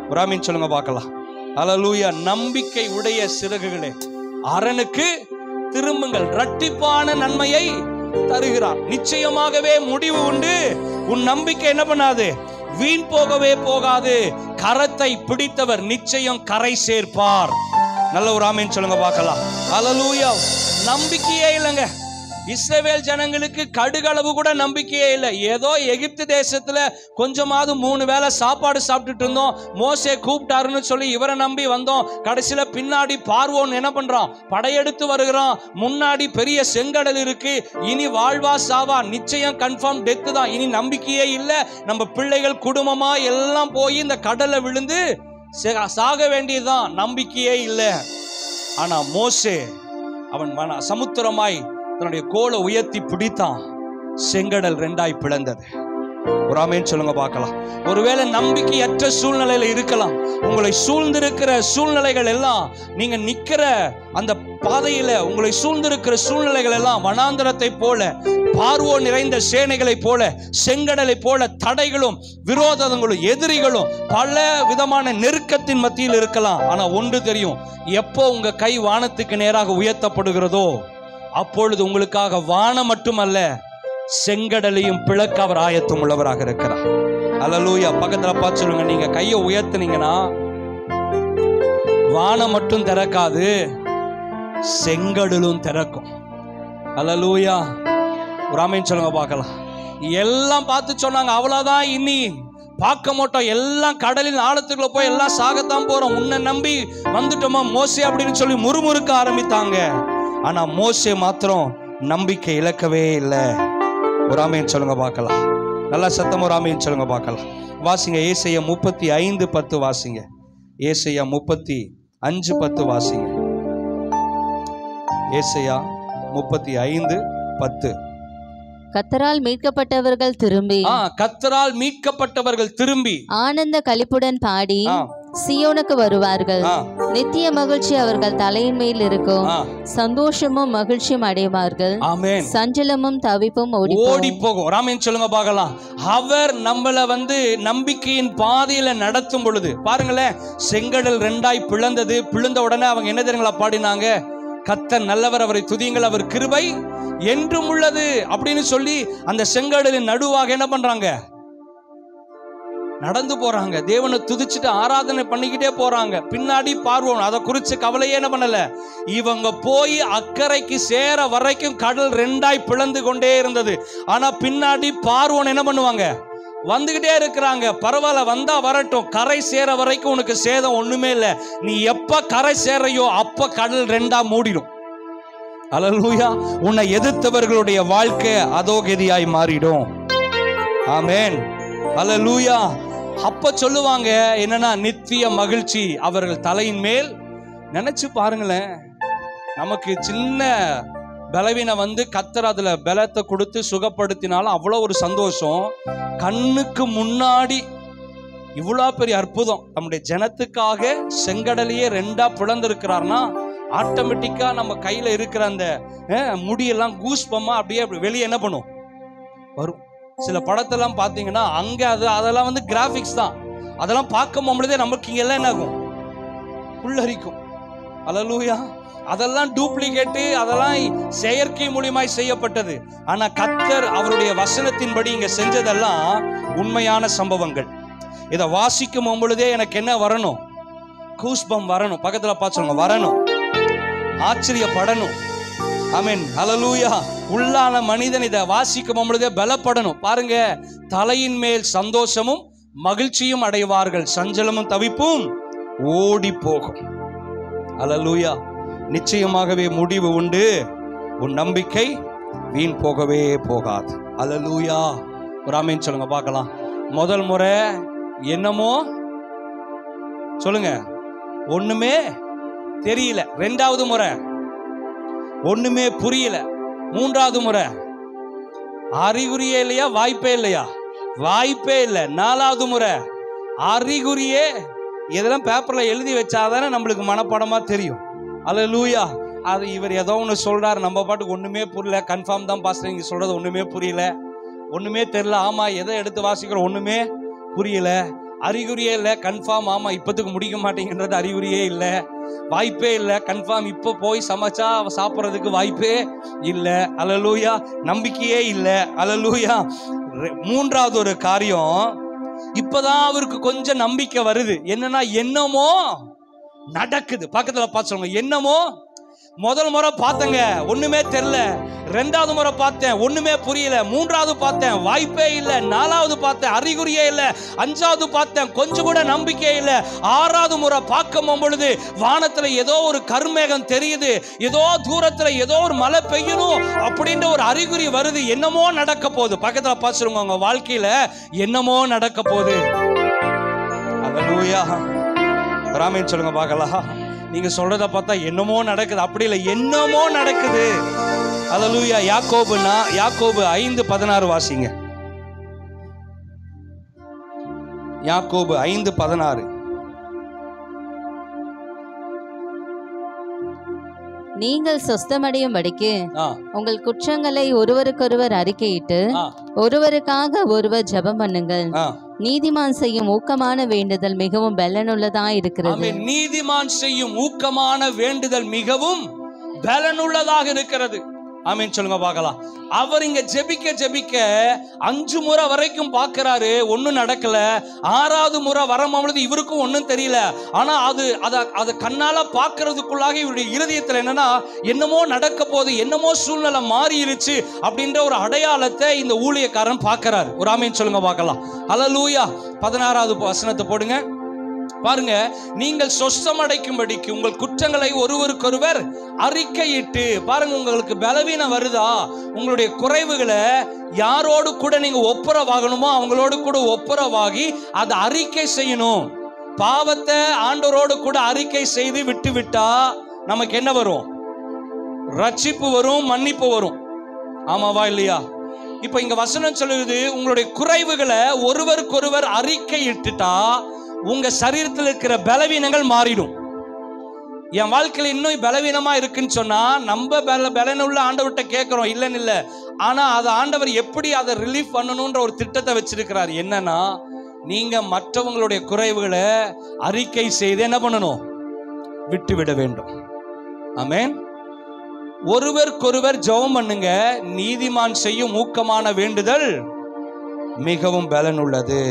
பிராமின் சொல்லுங்க பார்க்கலாம். அல்லேலூயா. நம்பிக்கை உடைய சிறகுகளே, அரணுக்கு திரும்புங்கள், இரட்டிப்பான நன்மையை தருகிறார். நிச்சயமாகவே முடிவு உண்டு. உன் நம்பிக்கை என்ன பண்ணாது, வீண் போகவே போகாது. கரத்தை பிடித்தவர் நிச்சயம் கரை சேர்ப்பார். நல்ல ஒரு ஆமென் சொல்லுங்க பார்க்கலாம். அல்லேலூயா. நம்பிக்கையே இல்லைங்க. இஸ்ரவேல் ஜனங்களுக்கு கடுகளவு கூட நம்பிக்கையே இல்லை. ஏதோ எகிப்து தேசத்துல கொஞ்சமாவது 3 வேளை சாப்பாடு சாப்பிட்டுட்டு இருந்தோம், மோசே கூப்பிட்டாருன்னு சொல்லி இவரை நம்பி வந்தோம். கடைசியில பின்னாடி பார்வோன் என்ன பண்றான், படையெடுத்து வருகிறான். முன்னாடி பெரிய செங்கடல் இருக்கு, இனி வாழ்வா சாவா, நிச்சயம் கன்ஃபார்ம் டெத்து தான். இனி நம்பிக்கையே இல்லை. நம்ம பிள்ளைகள் குடும்பமா எல்லாம் போய் இந்த கடல்ல விழுந்து சாக வேண்டியதுதான். நம்பிக்கையே இல்லை. ஆனா மோசே அவன் சமுத்திரமாய் தன்னுடைய கோலை உயர்த்தி பிடித்தான். செங்கடல் 2ஆய் பிளந்தது. ஒரு ஆமென் சொல்லுங்க பார்க்கலாம். ஒருவேளை நம்பிக்கையற்ற சூழ்நிலையில இருக்கலாம். உங்களை சூழ்ந்திருக்கிற சூழ்நிலைகள் எல்லாம், நீங்க நிக்கிற அந்த பாதையில உங்களை சூழ்ந்திருக்கிற சூழ்நிலைகள் எல்லாம் வனாந்தரத்தை போல, பார்வோன் நிறைந்த சேனைகளை போல, செங்கடலை போல தடைகளும் விரோதங்களும் எதிரிகளும் பல விதமான நெருக்கத்தின் மத்தியில் இருக்கலாம். ஆனா ஒன்று தெரியும், எப்போ உங்க கை வானத்துக்கு நேராக உயர்த்தப்படுகிறதோ அப்பொழுது உங்களுக்காக வானம் மட்டுமல்ல, செங்கடலையும் பிளக்க அவர் ஆயத்தம் உள்ளவராக இருக்கிறார். அல்லேலூயா. பக்கத்துல பார்த்து சொல்லுங்க, நீங்க கையை உயர்த்தினீங்கன்னா வானம் மட்டும் திறக்காது, செங்கடலும் திறக்கும். அல்லேலூயா. ஒரு ஆமென் சொல்லுங்க பார்க்கலாம். எல்லாம் பார்த்து சொன்னாங்க, அவ்வளவுதான், இனி பார்க்க மாட்டோம், எல்லாம் கடலின் ஆழத்துக்குள்ள போய் எல்லாம் சாகத்தான் போறோம், உன்னை நம்பி வந்துட்டோமா மோசே அப்படின்னு சொல்லி முறுமுறுக்க ஆரம்பித்தாங்க. ஆனா மோசே மாத்திரம் நம்பிக்கை இழக்கவே இல்லை. ஒரு ஆமென் சொல்லுங்க பார்க்கலாம். நல்லா சத்தம் ஒரு ஆமென் சொல்லுங்க பார்க்கலாம். வாசிங்க ஏசாயா 35:10 வாசிங்க. ஏசாயா 35:10 வாசிங்க. ஏசாயா 35:10. கர்த்தரால் மீட்கப்பட்டவர்கள் திரும்பி, கர்த்தரால் மீட்கப்பட்டவர்கள் திரும்பி ஆனந்த களிப்புடன் பாடி சியோனுக்கு வருவார்கள். நித்திய மகிழ்ச்சி அவர்கள் தலையின் மேல் இருக்கும். சந்தோஷமும் மகிழ்ச்சியும் அடைவார்கள். ஆமென். சஞ்சலமும் தவிப்பும் ஓடி போகும். ஆமென் சொல்லுங்க பார்க்கலாம். அவர் நம்மள நம்பிக்கையின் பாதையில நடத்தும் பொழுது பாருங்களேன், செங்கடல் 2ஆய் பிளந்தது. பிளந்த உடனே அவங்க என்ன தெரியுங்களா பாடினாங்க? கர்த்தர் நல்லவர், அவரை துதியுங்கள், அவர் கிருபை என்றும் உள்ளது அப்படின்னு சொல்லி அந்த செங்கடலின் நடுவாக என்ன பண்றாங்க? நடந்து போறாங்க. தேவனை துதிச்சுட்டு ஆராதனை பண்ணிக்கிட்டே போறாங்க. பின்னாடி பார்வோன் அதை குறிச்சு கவலையே என்ன பண்ணல. இவங்க போய் அக்கறைக்கு சேர வரைக்கும் கடல் 2ஆய் பிளந்து கொண்டே இருந்தது. ஆனா பின்னாடி பார்வோன் என்ன பண்ணுவாங்க? வந்துகிட்டே இருக்கிறாங்க. பரவாயில்ல, வந்தா வரட்டும், கரை சேர வரைக்கும் உனக்கு சேதம் ஒண்ணுமே இல்லை. நீ எப்ப கரை சேரையோ அப்ப கடல் 2ஆ மூடிடும். அல்லேலூயா. உன்னை எதிர்த்தவர்களுடைய வாழ்க்கை அதோகதியாய் மாறிடும். ஆமென். அல்லேலூயா. அப்ப சொல்லுவாங்க என்னன்னா, நித்திய மகிழ்ச்சி அவர்கள் தலையின் மேல். நினைச்சு பாருங்களேன், நமக்கு சின்ன பலவீனம் கர்த்தர் அதுல பலத்தை கொடுத்து சுகப்படுத்தினாலும் அவ்வளோ ஒரு சந்தோஷம். கண்ணுக்கு முன்னாடி இவ்வளோ பெரிய அற்புதம். நம்முடைய ஜனத்துக்காக செங்கடலையே 2ஆ பிளந்திருக்கிறார்னா ஆட்டோமேட்டிக்கா நம்ம கையில இருக்கிற அந்த முடியெல்லாம் கூஸ்பமா அப்படியே வெளியே என்ன பண்ணும்? வரும். சில படத்தெல்லாம் பார்த்தீங்கன்னா அங்க அதெல்லாம் கிராபிக்ஸ் தான். அதெல்லாம் பார்க்கும் பொழுதே நமக்கு இங்க எல்லாம் என்ன ஆகும்? புல்லரிக்கும். அல்லேலூயா. அதெல்லாம் டூப்ளிகேட்டு, அதெல்லாம் செயற்கை மூலியமாய் செய்யப்பட்டது. ஆனா கர்த்தர் அவருடைய வசனத்தின்படி இங்க செஞ்சதெல்லாம் உண்மையான சம்பவங்கள். இதை வாசிக்கும் பொழுதே எனக்கு என்ன வரணும்? கூஸ்பம் வரணும். பக்கத்துல பார்த்து சொல்லுங்க, வரணும். ஆச்சரியப்படணும். ஆமென். அல்லேலூயா. உள்ளான மனிதன் இதை வாசிக்கும் பொழுதே பலப்படணும். பாருங்க, தலையின் மேல் சந்தோஷமும் மகிழ்ச்சியும் அடைவார்கள், சஞ்சலமும் தவிப்பும் ஓடி போகும். அல்லேலூயா. நிச்சயமாகவே முடிவு உண்டு, உன் நம்பிக்கை வீண் போகவே போகாது. அல்லேலூயா. ஒரு ஆமென் சொல்லுங்க பார்க்கலாம். முதல் முறை என்னமோ சொல்லுங்க, ஒண்ணுமே தெரியல. 2வது முறை ஒண்ணுமே புரியல. 3வது முறை அறிகுறியே இல்லையா? வாய்ப்பே இல்லையா? வாய்ப்பே இல்லை. 4வது முறை அறிகுறியே. இதெல்லாம் பேப்பர்ல எழுதி வச்சாதானே நம்மளுக்கு மனப்பாடமா தெரியும். அல்லேலூயா. அது இவர் ஏதோ ஒன்று சொல்றாரு, நம்ம பாட்டுக்கு ஒண்ணுமே புரியல. கன்ஃபார்ம் தான் பாஸ்டர், நீங்க சொல்றது ஒண்ணுமே புரியல, ஒண்ணுமே தெரியல. ஆமா, எதை எடுத்து வாசிக்கிறோம் ஒண்ணுமே புரியல. அறிகுறியே இல்லை. கன்ஃபார்ம். ஆமா, இப்பத்துக்கு முடிக்க மாட்டேங்கிறது அறிகுறியே இல்லை, வாய்ப்பே இல்லை. கன்ஃபார்ம் இப்போ போய் சமைச்சா சாப்பிட்றதுக்கு வாய்ப்பே இல்லை. அல்லேலூயா. நம்பிக்கையே இல்லை. அல்லேலூயா. 3வது ஒரு காரியம், இப்பதான் அவருக்கு கொஞ்சம் நம்பிக்கை வருது. என்னன்னா, என்னமோ நடக்குது. பக்கத்துல பார்த்து சொல்லுங்க, என்னமோ. முதல் முறை பார்த்தங்க, ஒண்ணுமே தெரியல. 2வது முறை பார்த்தேன், ஒண்ணுமே புரியல. 3வது பார்த்தேன், வாய்ப்பே இல்லை. 4வது பார்த்தேன், அறிகுறியே இல்லை. 5வது பார்த்தேன், கொஞ்சம் கூட நம்பிக்கை இல்லை. 6வது முறை பார்க்கும் பொழுது வானத்துல ஏதோ ஒரு கருமேகம் தெரியுது, ஏதோ தூரத்துல ஏதோ ஒரு மழை பெய்யணும் அப்படின்ற ஒரு அறிகுறி வருது. என்னமோ நடக்க போகுது. பக்கத்துல பார்த்துருங்க, உங்க வாழ்க்கையில என்னமோ நடக்க போகுது. அல்லேலூயா. ராமேன் சொல்லுங்க பார்க்கலாம். நீங்க சொல்றத பார்த்தா என்னமோ நடக்குது. அப்படி இல்லை, என்னமோ நடக்குது. அல்லேலூயா. யாக்கோபு 5:16 வாசிங்க. யாக்கோபு 5:16. நீங்கள் சொஸ்தமடையும்படிக்கு உங்கள் குற்றங்களை ஒருவருக்கொருவர் அறிக்கையிட்டு ஒருவருக்காக ஒருவர் ஜெபம் பண்ணுங்கள். நீதிமான் செய்யும் ஊக்கமான வேண்டுதல் மிகவும் பலனுள்ளதா இருக்கிறது. நீதிமான் செய்யும் ஊக்கமான வேண்டுதல் மிகவும் பலனுள்ளதாக இருக்கிறது. ஆமென் சொல்லுங்க பார்க்கலாம். அவர் இங்க ஜெபிக்க ஜெபிக்க 5 முறை வரைக்கும் பார்க்கிறாரு, ஒன்னும் நடக்கல. 6வது முறை வரும்பொழுது இவருக்கும் ஒன்னும் தெரியல. ஆனா அது கண்ணால பார்க்கறதுக்குள்ளாக இவருடைய இருதயத்துல என்னன்னா, என்னமோ நடக்க போது, என்னமோ சூழ்நிலை மாறிடுச்சு அப்படின்ற ஒரு அடையாளத்தை இந்த ஊழியக்காரன் பார்க்கிறார். ஒரு ஆமென் சொல்லுங்க பார்க்கலாம். அல்லேலூயா. 16வது வசனத்தை போடுங்க பாருங்க. நீங்கள் சொஸ்தமடைக்கும்படிக்கு உங்கள் குற்றங்களை ஒருவருக்கொருவர் அறிக்கையிட்டு பாருங்க. உங்களுக்கு பலவீனம் வருதா, உங்களுடைய குறைவுகளை யாரோடு கூட நீங்க ஒப்புரவாகணுமோ அவங்களோடு கூட ஒப்புரவாகி அதை அறிக்கை செய்யணும். பாவத்தை ஆண்டவரோடு கூட அறிக்கை செய்து விட்டு விட்டா நமக்கு என்ன வரும்? ரட்சிப்பு வரும், மன்னிப்பு வரும். ஆமாவா இல்லையா? இப்ப இங்க வசனம் சொல்லுது, உங்களுடைய குறைவுகளை ஒருவருக்கொருவர் அறிக்கை இட்டுட்டா உங்க சரீரத்தில் இருக்கிற பலவீனங்கள் மாறிடும். என் வாழ்க்கையில் இன்னும் பலவீனமா இருக்குன்னு சொன்னா நம்ம பலனுள்ள ஆண்டவர்கிட்ட கேட்கிறோம், இல்லைன்னு இல்லை. ஆனா அதை ஆண்டவர் எப்படி அதை ரிலீஃப் பண்ணணும்ன்ற ஒரு திட்டத்தை வச்சிருக்கிறார். என்னன்னா, நீங்க மற்றவங்களுடைய குறைவுகளை அறிக்கை செய்து என்ன பண்ணணும்? விட்டுவிட வேண்டும். ஆமென். ஒருவருக்கொருவர் ஜெபம் பண்ணுங்க. நீதிமான் செய்யும் ஊக்கமான வேண்டுதல் மிகவும் பலனுள்ளது.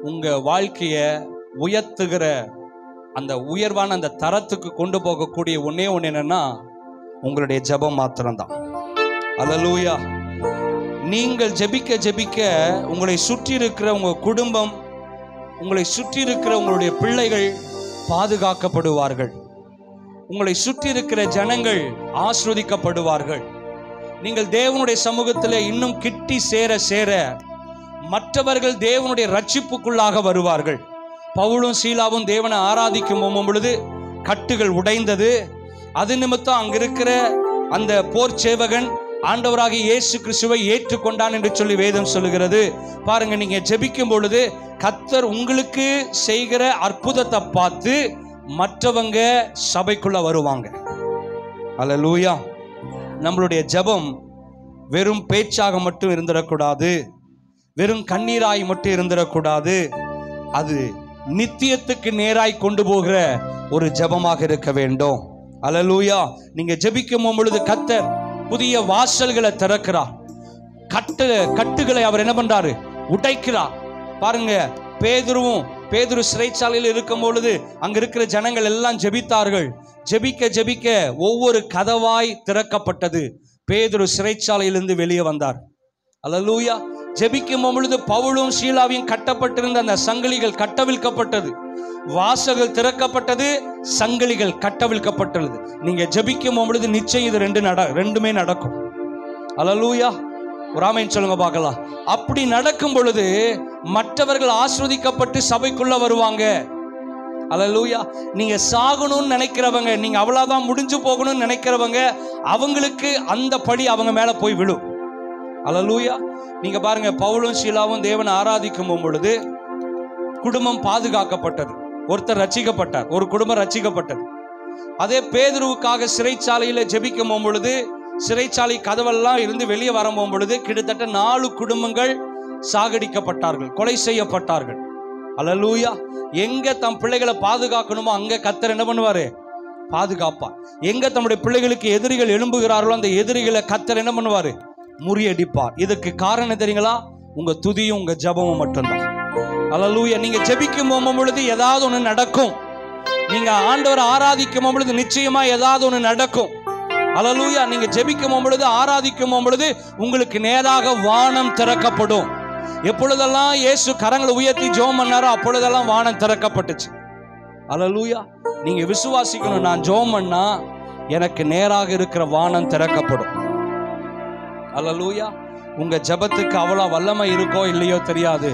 உங்க வாழ்க்கைய உயர்த்துகிற அந்த உயர்வான அந்த தரத்துக்கு கொண்டு போகக்கூடிய ஒன்னே ஒன்று என்னன்னா, உங்களுடைய ஜெபம் மாத்திரம்தான். அல்லேலூயா. நீங்கள் ஜெபிக்க ஜெபிக்க உங்களை சுற்றி இருக்கிற உங்க குடும்பம், உங்களை சுற்றி இருக்கிற உங்களுடைய பிள்ளைகள் பாதுகாக்கப்படுவார்கள். உங்களை சுற்றி இருக்கிற ஜனங்கள் ஆசீர்வதிக்கப்படுவார்கள். நீங்கள் தேவனுடைய சமூகத்தில் இன்னும் கிட்டி சேர சேர மற்றவர்கள் தேவனுடைய ரட்சிப்புக்குள்ளாக வருவார்கள். பவுலும் சீலாவும் தேவனை ஆராதிக்கும் பொழுது கட்டுகள் உடைந்தது. அது நிமித்தம் அங்கிருக்கிற அந்த போர் சேவகன் ஆண்டவராகிய இயேசு கிறிஸ்துவை ஏற்றுக்கொண்டான் என்று சொல்லி வேதம் சொல்லுகிறது. பாருங்க, நீங்க ஜெபிக்கும் பொழுது கர்த்தர் உங்களுக்கு செய்கிற அற்புதத்தை பார்த்து மற்றவங்க சபைக்குள்ள வருவாங்க. அல்லேலூயா. நம்மளுடைய ஜெபம் வெறும் பேச்சாக மட்டும் இருந்துடக்கூடாது, வெறும் கண்ணீராய் மட்டும் இருந்துடக்கூடாது. அது நித்தியத்துக்கு நேராய் கொண்டு போகிற ஒரு ஜெபமாக இருக்க வேண்டும். அல்லேலூயா. நீங்க ஜெபிக்கும் பொழுது கர்த்தர் புதிய வாசல்களை திறக்கிறார். கட்டுகளை அவர் என்ன பண்றாரு? உடைக்கிறார். பாருங்க, பேதுரு சிறைச்சாலையில் இருக்கும் பொழுது அங்க இருக்கிற ஜனங்கள் எல்லாம் ஜெபித்தார்கள். ஜெபிக்க ஜெபிக்க ஒவ்வொரு கதவாய் திறக்கப்பட்டது. பேதுரு சிறைச்சாலையிலிருந்து வெளியே வந்தார். அல்லேலூயா. ஜெபிக்கும் பொழுது பவுலும் சீலாவையும் கட்டப்பட்டிருந்த அந்த சங்கிலிகள் கட்டவிழ்க்கப்பட்டது. வாசல்கள் திறக்கப்பட்டது, சங்கிலிகள் கட்டவிழ்க்கப்பட்டது. நீங்க ஜெபிக்கும் பொழுது நிச்சயம் இது ரெண்டுமே நடக்கும். அல்லேலூயா. ஒரு ஆமென் சொல்லுங்க பார்க்கலாம். அப்படி நடக்கும் பொழுது மற்றவர்கள் ஆசீர்வதிக்கப்பட்டு சபைக்குள்ள வருவாங்க. அல்லேலூயா. நீங்க சாகணும்னு நினைக்கிறவங்க, நீங்க அவ்வளவுதான் முடிஞ்சு போகணும்னு நினைக்கிறவங்க, அவங்களுக்கு அந்த படி அவங்க மேல போய் விழும். அல்லேலூயா. நீங்க பாருங்க, பவுலும் சீலாவும் தேவனை ஆராதிக்கும் பொழுது குடும்பம் பாதுகாக்கப்பட்டது. ஒருத்தர் ரட்சிக்கப்பட்டார், ஒரு குடும்பம் ரட்சிக்கப்பட்டது. அதே பேதுருவுக்காக சிறைச்சாலையில ஜெபிக்கும் பொழுது சிறைச்சாலை கதவெல்லாம் இருந்து வெளியே வரும் பொழுது கிட்டத்தட்ட 4 குடும்பங்கள் சாகடிக்கப்பட்டார்கள், கொலை செய்யப்பட்டார்கள். அல்லேலூயா. எங்க தம் பிள்ளைகளை பாதுகாக்கணுமோ அங்க கர்த்தர் என்ன பண்ணுவாரு? பாதுகாப்பார். எங்க தம்முடைய பிள்ளைகளுக்கு எதிரிகள் எழும்புகிறார்களோ அந்த எதிரிகளை கர்த்தர் என்ன பண்ணுவாரு? முறியடிப்பார். இதுக்கு காரணம் தெரியுங்களா? உங்க துதியும் உங்க ஜெபமும் மட்டும்தான். அல்லேலூயா. நீங்க ஜெபிக்கும் பொழுது ஏதாவது ஒன்று நடக்கும். நீங்க ஆண்டவரை ஆராதிக்கும் பொழுது நிச்சயமா ஏதாவது ஒன்று நடக்கும். அல்லேலூயா. நீங்க ஜெபிக்கும் பொழுது ஆராதிக்கும் பொழுது உங்களுக்கு நேராக வானம் திறக்கப்படும். எப்பொழுதெல்லாம் இயேசு கரங்களை உயர்த்தி ஜெபம் பண்ணாரோ அப்பொழுதெல்லாம் வானம் திறக்கப்பட்டுச்சு. அல்லேலூயா. நீங்க விசுவாசிக்கணும், நான் ஜெபம் பண்ணா எனக்கு நேராக இருக்கிற வானம் திறக்கப்படும். அல்லேலூயா. உங்க ஜெபத்துக்கு அவ்வளோ வல்லமை இருக்கோ இல்லையோ தெரியாது,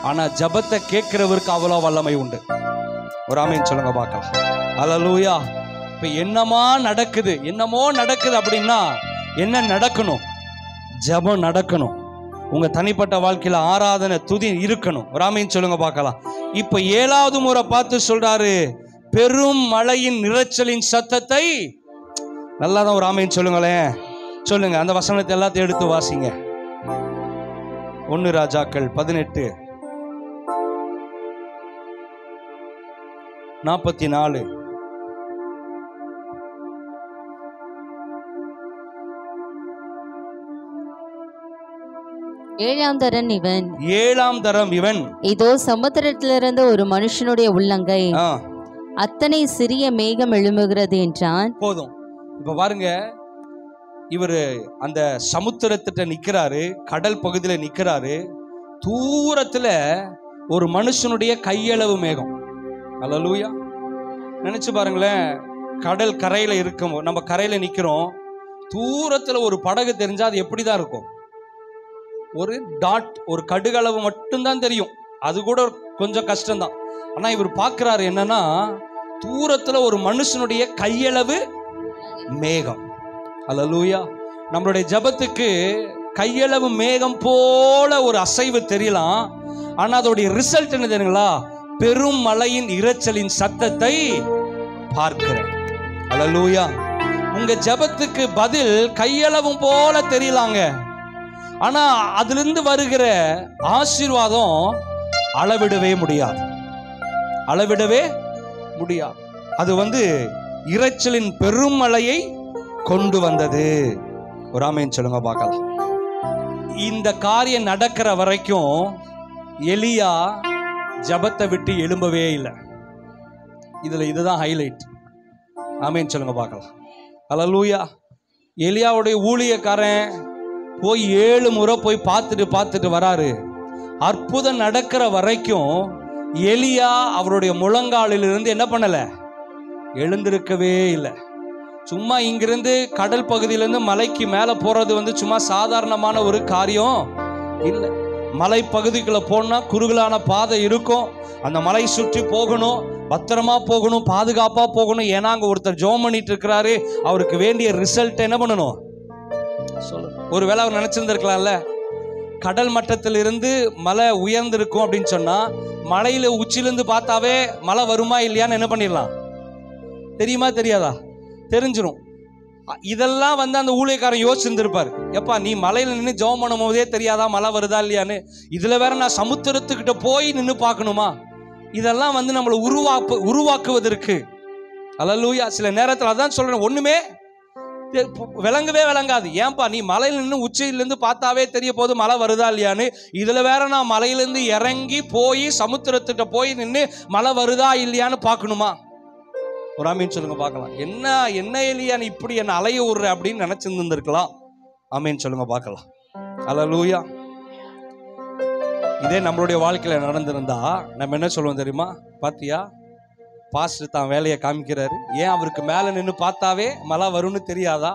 ஆனா ஜெபத்தை கேட்கிறவருக்கு அவ்வளோ வல்லமை உண்டு. ஒரு ஆமென் சொல்லுங்க பார்க்கலாம். அல்லேலூயா. இப்ப என்னமோ நடக்குது அப்படின்னா என்ன நடக்கணும்? ஜெபம் நடக்கணும். உங்க தனிப்பட்ட வாழ்க்கையில ஆராதனை துதி இருக்கணும். ராமைன்னு சொல்லுங்க பார்க்கலாம். இப்ப 7வது முறை பார்த்து சொல்றாரு, பெரும் மழையின் இரைச்சலின் சத்தத்தை. நல்லா தான் ஒரு ராமைன்னு சொல்லுங்களேன். சொல்லுங்க அந்த வசனத்தை எல்லாத்தையும் எடுத்து வாசிங்க. 1 ராஜாக்கள் 18:44. ஏழாம் தரம் இவன் இதோ சமுத்திரத்திலிருந்து ஒரு மனுஷனுடைய உள்ளங்கை அத்தனை சிறிய மேகம் எழும்புகிறது என்றான். போதும். இப்ப பாருங்க, இவரு அந்த சமுத்திரத்திட்ட நிக்கிறாரு, கடல் பகுதியில நிக்கிறாரு. தூரத்துல ஒரு மனுஷனுடைய கையளவு மேகம். அல்லேலூயா. நினைச்சு பாருங்களேன், கடல் கரையில இருக்கும், நம்ம கரையில நிக்கிறோம், தூரத்துல ஒரு படகு தெரிஞ்சா அது எப்படிதான் இருக்கும்? ஒரு டாட், ஒரு கடுகளவு மட்டும்தான் தெரியும். அது கூட கொஞ்சம் கஷ்டம்தான். ஆனா இவர் பார்க்கிறாரு என்னன்னா, தூரத்துல ஒரு மனுஷனுடைய கையளவு மேகம். அல்லேலூயா. நம்மளுடைய ஜெபத்துக்கு கையளவு மேகம் போல ஒரு அசைவு தெரியலாம். ஆனா அதோடைய ரிசல்ட் என்ன தெரியுங்களா? பெரும் மழையின் இரைச்சலின் சத்தத்தை பார்க்கிறேன். அல்லேலூயா. உங்க ஜெபத்துக்கு பதில் கையளவும் போல தெரியலாங்க. ஆனா அதிலிருந்து வருகிற ஆசீர்வாதம் அளவிடவே முடியாது. அளவிடவே முடியாது. அது இரைச்சலின் பெருமழையை கொண்டு வந்தது. ஒரு ஆமென் சொல்லுங்க பார்க்கலாம். இந்த காரியம் நடக்கிற வரைக்கும் எலியா ஜபத்தை விட்டு எழும்பவே இல்லை. இதுதான் ஹைலைட். ஆமென் சொல்லுங்க பார்க்கலாம். அல்லேலூயா. எலியாவுடைய ஊழியக்காரன் போய் 7 முறை போய் பார்த்துட்டு வராரு. அற்புதம் நடக்கிற வரைக்கும் எலியா அவருடைய முழங்காலிலிருந்து என்ன பண்ணல? எழுந்திருக்கவே இல்லை. சும்மா இங்கிருந்து கடல் பகுதியிலிருந்து மலைக்கு மேலே போறது சும்மா சாதாரணமான ஒரு காரியம் இல்லை. மலை பகுதிக்குள்ள போனா குறுகலான பாதை இருக்கும். அந்த மலை சுற்றி போகணும், பத்திரமா போகணும், பாதுகாப்பா போகணும். ஏன்னா அங்க ஒருத்தர் ஜெபம் பண்ணிட்டு இருக்கிறாரு. அவருக்கு வேண்டிய ரிசல்ட் என்ன பண்ணணும்? ஒருவேளை அவர் நினைச்சிருந்திருக்கலாம்ல, கடல் மட்டத்திலிருந்து மலை உயர்ந்திருக்கும் அப்படின்னு சொன்னா மலையில உச்சிலிருந்து பார்த்தாவே மழை வருமா இல்லையான்னு என்ன பண்ணிடலாம்? தெரியுமா தெரியாதா? தெரிஞ்சிடும். இதெல்லாம் அந்த ஊழியக்காரன் யோசிச்சிருந்திருப்பாரு. எப்பா, நீ மலையில நின்று ஜெபம் பண்ணும் போதே தெரியாதா மழை வருதா இல்லையான்னு? இதுல வேற நான் சமுத்திரத்துக்கிட்ட போய் நின்று பார்க்கணுமா? இதெல்லாம் நம்மளை உருவாக்குவதற்கு. அல்லேலூயா. சில நேரத்தில் அதான் சொல்றேன், ஒண்ணுமே விளங்கவே விளங்காது. ஏன்பா, நீ மலையில நின்று உச்சியிலிருந்து பார்த்தாவே தெரிய போது மழை வருதா இல்லையான்னு. இதுல வேற நான் மலையிலிருந்து இறங்கி போய் சமுத்திரத்திட்ட போய் நின்று மழை வருதா இல்லையான்னு பார்க்கணுமா? ஒரு ஆமீன் சொல்லுங்க பார்க்கலாம். என்ன எலியா நீ இப்படி என்ன அலைய விடுற அப்படின்னு நினைச்சிருந்துருக்கலாம். ஆமீன் சொல்லுங்க பார்க்கலாம். அல்லேலூயா. இதே நம்மளுடைய வாழ்க்கையில நடந்திருந்தா நம்ம என்ன சொல்லுவோம் தெரியுமா? பாத்தியா, பாஸ்டர் தான் வேலையை காமிக்கிறாரு, ஏன் அவருக்கு மேல நின்று பார்த்தாவே மழை வரும்னு தெரியாதா?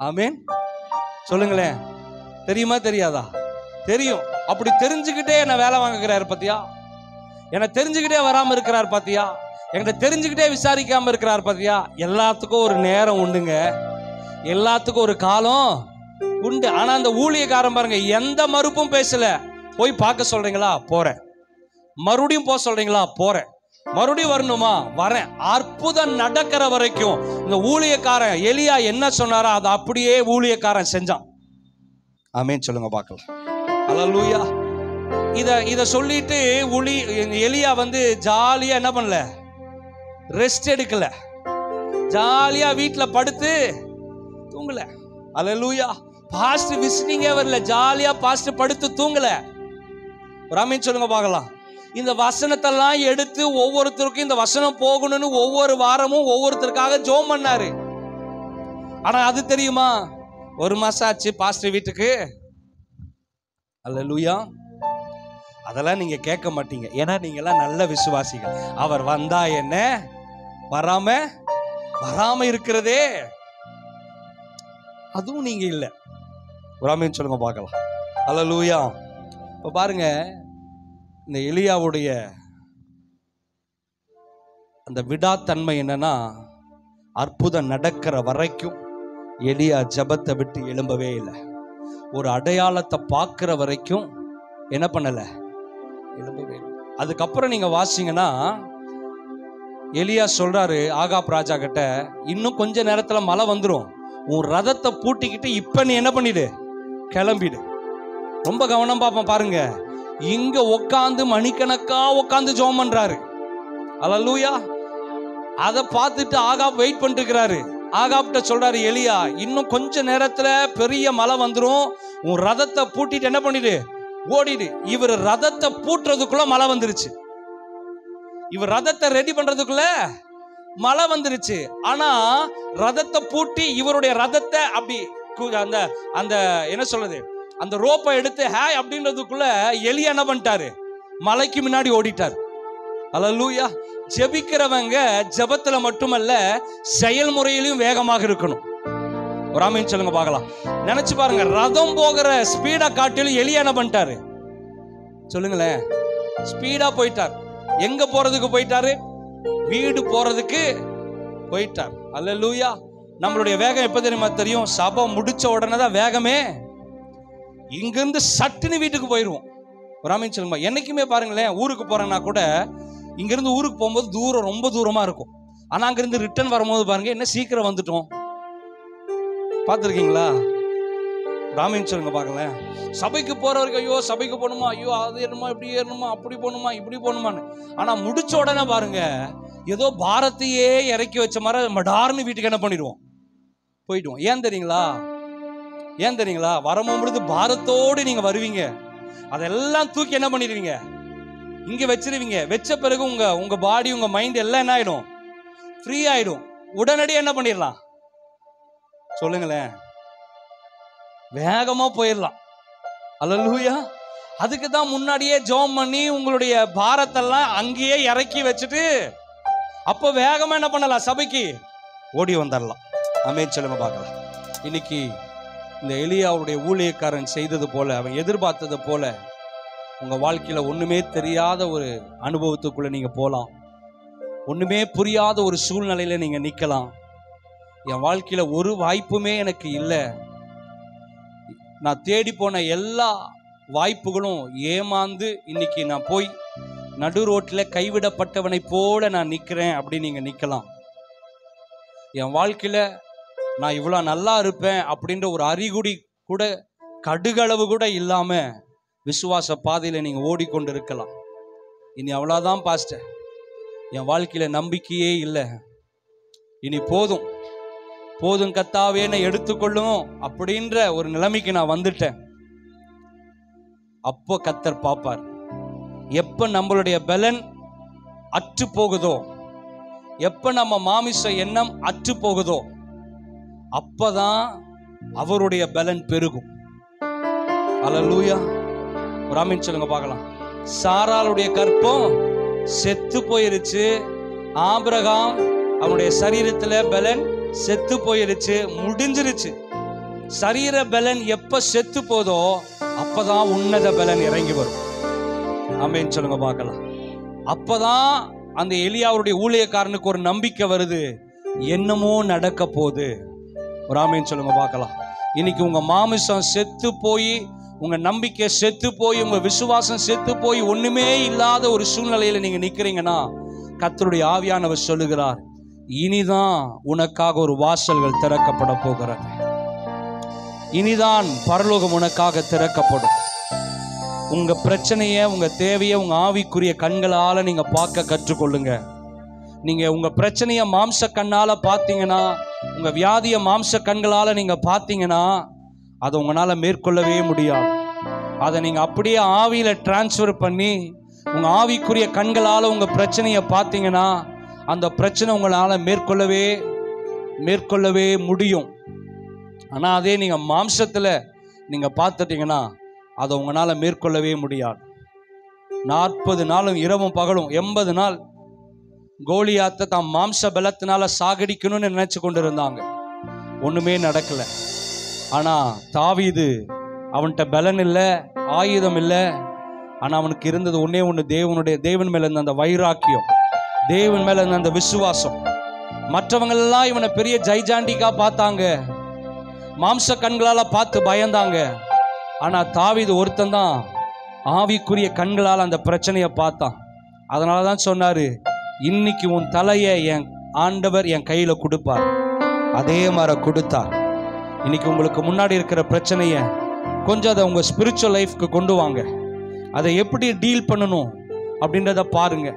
ஆமீன் சொல்லுங்களேன். தெரியுமா தெரியாதா? தெரியும். அப்படி தெரிஞ்சுக்கிட்டே என்ன வேலை வாங்குகிறாரு பாத்தியா? என்ன தெரிஞ்சுக்கிட்டே வராம இருக்கிறார் பாத்தியா? என்கிட்ட தெரிஞ்சுக்கிட்டே விசாரிக்காம இருக்கிறார் பாத்தியா? எல்லாத்துக்கும் ஒரு நேரம் உண்டுங்க, எல்லாத்துக்கும் ஒரு காலம் உண்டு. ஆனா அந்த ஊழியக்காரன் பாருங்க, எந்த மறுப்பும் பேசல. போய் பார்க்க சொல்றீங்களா? போறேன். மறுபடியும் போக சொல்றீங்களா? போறேன். மறுபடியும் வரணுமா? வரேன். அற்புதம் நடக்கிற வரைக்கும் இந்த ஊழியக்காரன் எலியா என்ன சொன்னாரோ அதை அப்படியே ஊழியக்காரன் செஞ்சான். ஆமென் சொல்லுங்க பார்க்கலாம். அல்லேலூயா. இத சொல்லிட்டு எலியா ஜாலியா என்ன பண்ணல? ரெஸ்ட் எடுக்கல. ஜாலியா வீட்டுல படுத்து தூங்கல. அல்லேலூயா. பாஸ்ட் விசிட்டிங்கே வரல, ஜாலியா பாஸ்ட் படுத்து தூங்கல. ஆமென் சொல்லுங்க பார்க்கலாம். இந்த வசனத்தெல்லாம் எடுத்து ஒவ்வொருத்தருக்கும் இந்த வசனம் போகணும்னு ஒவ்வொரு வாரமும் ஒவ்வொருத்தருக்காக ஜெபம் பண்ணாரு. ஆனா அது தெரியுமா, 1 மாசம் ஆச்சு பாஸ்டர் வீட்டுக்கு. அல்லேலூயா. அதெல்லாம் நீங்க கேட்க மாட்டீங்க, ஏன்னா நீங்க எல்லாம் நல்ல விசுவாசிகள். அவர் வந்தா என்ன, வராம இருக்கிறதே அதுவும் நீங்க இல்ல. ஆமென் சொல்லுங்க பார்க்கலாம். அல்லேலூயா. இப்ப பாருங்க, இந்த எலியாவுடைய அந்த விடாத்தன்மை என்னன்னா, அற்புதம் நடக்கிற வரைக்கும் எலியா ஜபத்தை விட்டு எழும்பவே இல்லை. ஒரு அடையாளத்தை பார்க்கிற வரைக்கும் என்ன பண்ணல, எழும்பவே. அதுக்கப்புறம் நீங்க வாசிங்கன்னா எலியா சொல்றாரு ஆகாப் ராஜா கிட்ட, இன்னும் கொஞ்ச நேரத்துல மழை வந்துடும், உன் ரதத்தை பூட்டிக்கிட்டு இப்ப நீ என்ன பண்ணிடு, கிளம்பிடு. ரொம்ப கவனம் பார்ப்போம் பாருங்க. இங்க உட்காந்து மணிக்கணக்கா உட்காந்து ஜெபம் பண்றாரு. அல்லேலூயா. அதை பார்த்துட்டு ஆகாப் வெயிட் பண்ணிட்டு இருக்கிறாரு. ஆகாப்ட்ட சொல்றாரு எலியா, இன்னும் கொஞ்ச நேரத்துல பெரிய மழை வந்துடும், உன் ரதத்தை பூட்டிட்டு என்ன பண்ணிடு, ஓடிடு. இவர் ரதத்தை பூட்டுறதுக்குள்ள மழை வந்துருச்சு. இவர் ரதத்தை ரெடி பண்றதுக்குள்ள மழை வந்துருச்சு. ஆனா ரதத்தை பூட்டி இவருடைய ரதத்தை அப்படி அந்த அந்த என்ன சொல்றது, அந்த ரோப்பை எடுத்து ஹாய் அப்படின்றதுக்குள்ள எலியா என்ன பண்ணிட்டாரு, மலைக்கு முன்னாடி ஓடிட்டார். அல்லேலூயா. ஜெபிக்கிறவங்க ஜெபத்துல மட்டுமல்ல, செயல்முறையிலும் வேகமாக இருக்கணும். ஒரு ஆமென் சொல்லுங்க பார்க்கலாம். நினைச்சு பாருங்க, ரதம் போகிற ஸ்பீடா காட்டிலும் எலியா என்ன பண்ணிட்டாரு சொல்லுங்களேன், ஸ்பீடா போயிட்டார். எங்க போறதுக்கு போயிட்டாரு, வீடு போறதுக்கு போயிட்டார். அல்லேலூயா. நம்மளுடைய வேகம் எப்ப தெரியுமா தெரியும், சபை முடிச்ச உடனே தான் வேகமே. இங்கிருந்து சட்டுன்னு வீட்டுக்கு போயிடுவோம். ஒரு ஆமென் சொல்லுங்க. என்னைக்குமே பாருங்களேன், ஊருக்கு போறேன்னா கூட இங்கிருந்து ஊருக்கு போகும்போது தூரம் ரொம்ப தூரமா இருக்கும். ஆனா அங்கிருந்து ரிட்டர்ன் வரும்போது பாருங்க என்ன சீக்கிரம் வந்துட்டோம். பார்த்துருக்கீங்களா? ராமேன் சொல்லுங்க பார்க்கல. சபைக்கு போறவருக்கு ஐயோ சபைக்கு போகணுமா, ஐயோ அது ஏறணுமா, இப்படி ஏறணுமா, அப்படி போகணுமா, இப்படி போகணுமான்னு. ஆனா முடிச்ச உடனே பாருங்க ஏதோ பாரத்தையே இறக்கி வச்ச மாதிரி மடார்னு வீட்டுக்கு என்ன பண்ணிடுவோம், போயிடுவோம். ஏன் தெரியுங்களா? ஏன் தெரியுங்களா? வரும்பொழுது பாரத்தோடு நீங்க வருவீங்க, அதெல்லாம் தூக்கி என்ன பண்ணிடுவீங்க, இங்க வச்சிருவீங்க. வச்ச பிறகு உங்க பாடி உங்க மைண்ட் எல்லாம் என்ன ஆயிடும், ஃப்ரீ ஆயிடும். உடனடியாக என்ன பண்ணிடலாம் சொல்லுங்களேன், வேகமா போயிடலாம். அல்லேலூயா. அதுக்கு தான் முன்னாடியே ஜெபம் பண்ணி உங்களுடைய பாரத்தெல்லாம் அங்கேயே இறக்கி வச்சுட்டு அப்போ வேகமா என்ன பண்ணலாம், சபைக்கு ஓடி வந்துடலாம். ஆமென் சொல்லுங்க பார்க்கலாம். இன்னைக்கு இந்த எலியாவுடைய ஊழியக்காரன் செய்தது போல, அவன் எதிர்பார்த்தது போல உங்க வாழ்க்கையில ஒண்ணுமே தெரியாத ஒரு அனுபவத்துக்குள்ள நீங்க போலாம். ஒண்ணுமே புரியாத ஒரு சூழ்நிலையில நீங்க நிக்கலாம். என் வாழ்க்கையில ஒரு வாய்ப்புமே எனக்கு இல்லை, நான் தேடி போன எல்லா வாய்ப்புகளும் ஏமாந்து இன்னைக்கு நான் போய் நடு ரோட்டில் கைவிடப்பட்டவனை போல நான் நிற்கிறேன் அப்படின்னு நீங்க நிற்கலாம். என் வாழ்க்கையில நான் இவ்வளோ நல்லா இருப்பேன் அப்படின்ற ஒரு அறிகுறி கூட, கடுகளவு கூட இல்லாம விசுவாச பாதையில நீங்க ஓடிக்கொண்டு இருக்கலாம். இனி அவ்வளோதான் பாஸ்டர், என் வாழ்க்கையில நம்பிக்கையே இல்லை, இனி போதும் போதும் கத்தாவேன்னு எடுத்துக்கொள்ளும் அப்படின்ற ஒரு நிலைமைக்கு நான் வந்துட்டேன். அப்போ கத்தர் பார்ப்பார். எப்ப நம்மளுடைய பலன் அற்று போகுதோ, எப்ப நம்ம மாமிச எண்ணம் அற்று போகுதோ, அப்பதான் அவருடைய பலன் பெருகும். அல்லேலூயா. ஒரு ஆமென் சொல்லுங்க பார்க்கலாம். சாராளுடைய கற்பம் செத்து போயிருச்சு. ஆபிரகாம் அவனுடைய சரீரத்துல பலன் செத்து போயிருச்சு, முடிஞ்சிருச்சு. சரீர பலன் எப்ப செத்து போதோ அப்பதான் உன்னத பலன் இறங்கி வரும். ஆமென் சொல்லுங்க பார்க்கலாம். அப்பதான் அந்த எலியாவுடைய ஊழியக்காரனுக்கு ஒரு நம்பிக்கை வருது, என்னமோ நடக்க போகுது. ஒரு ஆமென் சொல்லுங்க பார்க்கலாம். இன்னைக்கு உங்க மாமிசம் செத்து போய், உங்க நம்பிக்கை செத்து போய், உங்க விசுவாசம் செத்து போய் ஒண்ணுமே இல்லாத ஒரு சூழ்நிலையில நீங்க நிக்கிறீங்கன்னா, கர்த்தருடைய ஆவியானவர் சொல்லுகிறார், இனிதான் உனக்காக ஒரு வாசல்கள் திறக்கப்பட போகிறது. இனிதான் பரலோகம் உனக்காக திறக்கப்படும். உங்க பிரச்சனைய, உங்க தேவையை உங்க ஆவிக்குரிய கண்களால நீங்க பார்க்க கற்றுக்கொள்ளுங்க. நீங்க உங்க பிரச்சனைய மாம்ச கண்ணால பார்த்தீங்கன்னா, உங்க வியாதிய மாம்ச கண்களால நீங்க பார்த்தீங்கன்னா, அதை உங்களால மேற்கொள்ளவே முடியாது. அதை நீங்க அப்படியே ஆவியில டிரான்ஸ்ஃபர் பண்ணி உங்க ஆவிக்குரிய கண்களால உங்க பிரச்சனையை பார்த்தீங்கன்னா, அந்த பிரச்சனை உங்களால மேற்கொள்ளவே முடியும். ஆனா அதே நீங்க மாம்சத்துல நீங்க பார்த்துட்டீங்கன்னா அதை உங்களால மேற்கொள்ளவே முடியாது. 40 நாளும் இரவும் பகலும் 80 நாள் கோலியாத்தை தாம் மாம்ச பலத்தினால சாகடிக்கணும்னு நினைச்சு கொண்டு இருந்தாங்க. ஒண்ணுமே நடக்கல. ஆனா தாவீது, அவன்கிட்ட பலன் இல்லை, ஆயுதம் இல்லை, ஆனா அவனுக்கு இருந்தது ஒன்னே ஒன்று, தேவன் மேல இருந்த அந்த வைராக்கியம், தேவன் மேல இருந்த அந்த விசுவாசம். மற்றவங்க எல்லாம் இவனை பெரிய ஜெய்ஜாண்டிக்கா பார்த்தாங்க. மாம்ச கண்களால பார்த்து பயந்தாங்க. ஆனா தாவீது ஒருத்தன் தான் ஆவிக்குரிய கண்களால் அந்த பிரச்சனையை பார்த்தான். அதனாலதான் சொன்னாரு, இன்னைக்கு உன் தலையை என் ஆண்டவர் என் கையில கொடுப்பார். அதே மாதிரி கொடுத்தார். இன்னைக்கு உங்களுக்கு முன்னாடி இருக்கிற பிரச்சனைய கொஞ்சம் அதை உங்க ஸ்பிரிச்சுவல் லைஃப்க்கு கொண்டு வாங்க. அதை எப்படி டீல் பண்ணணும் அப்படின்றத பாருங்க.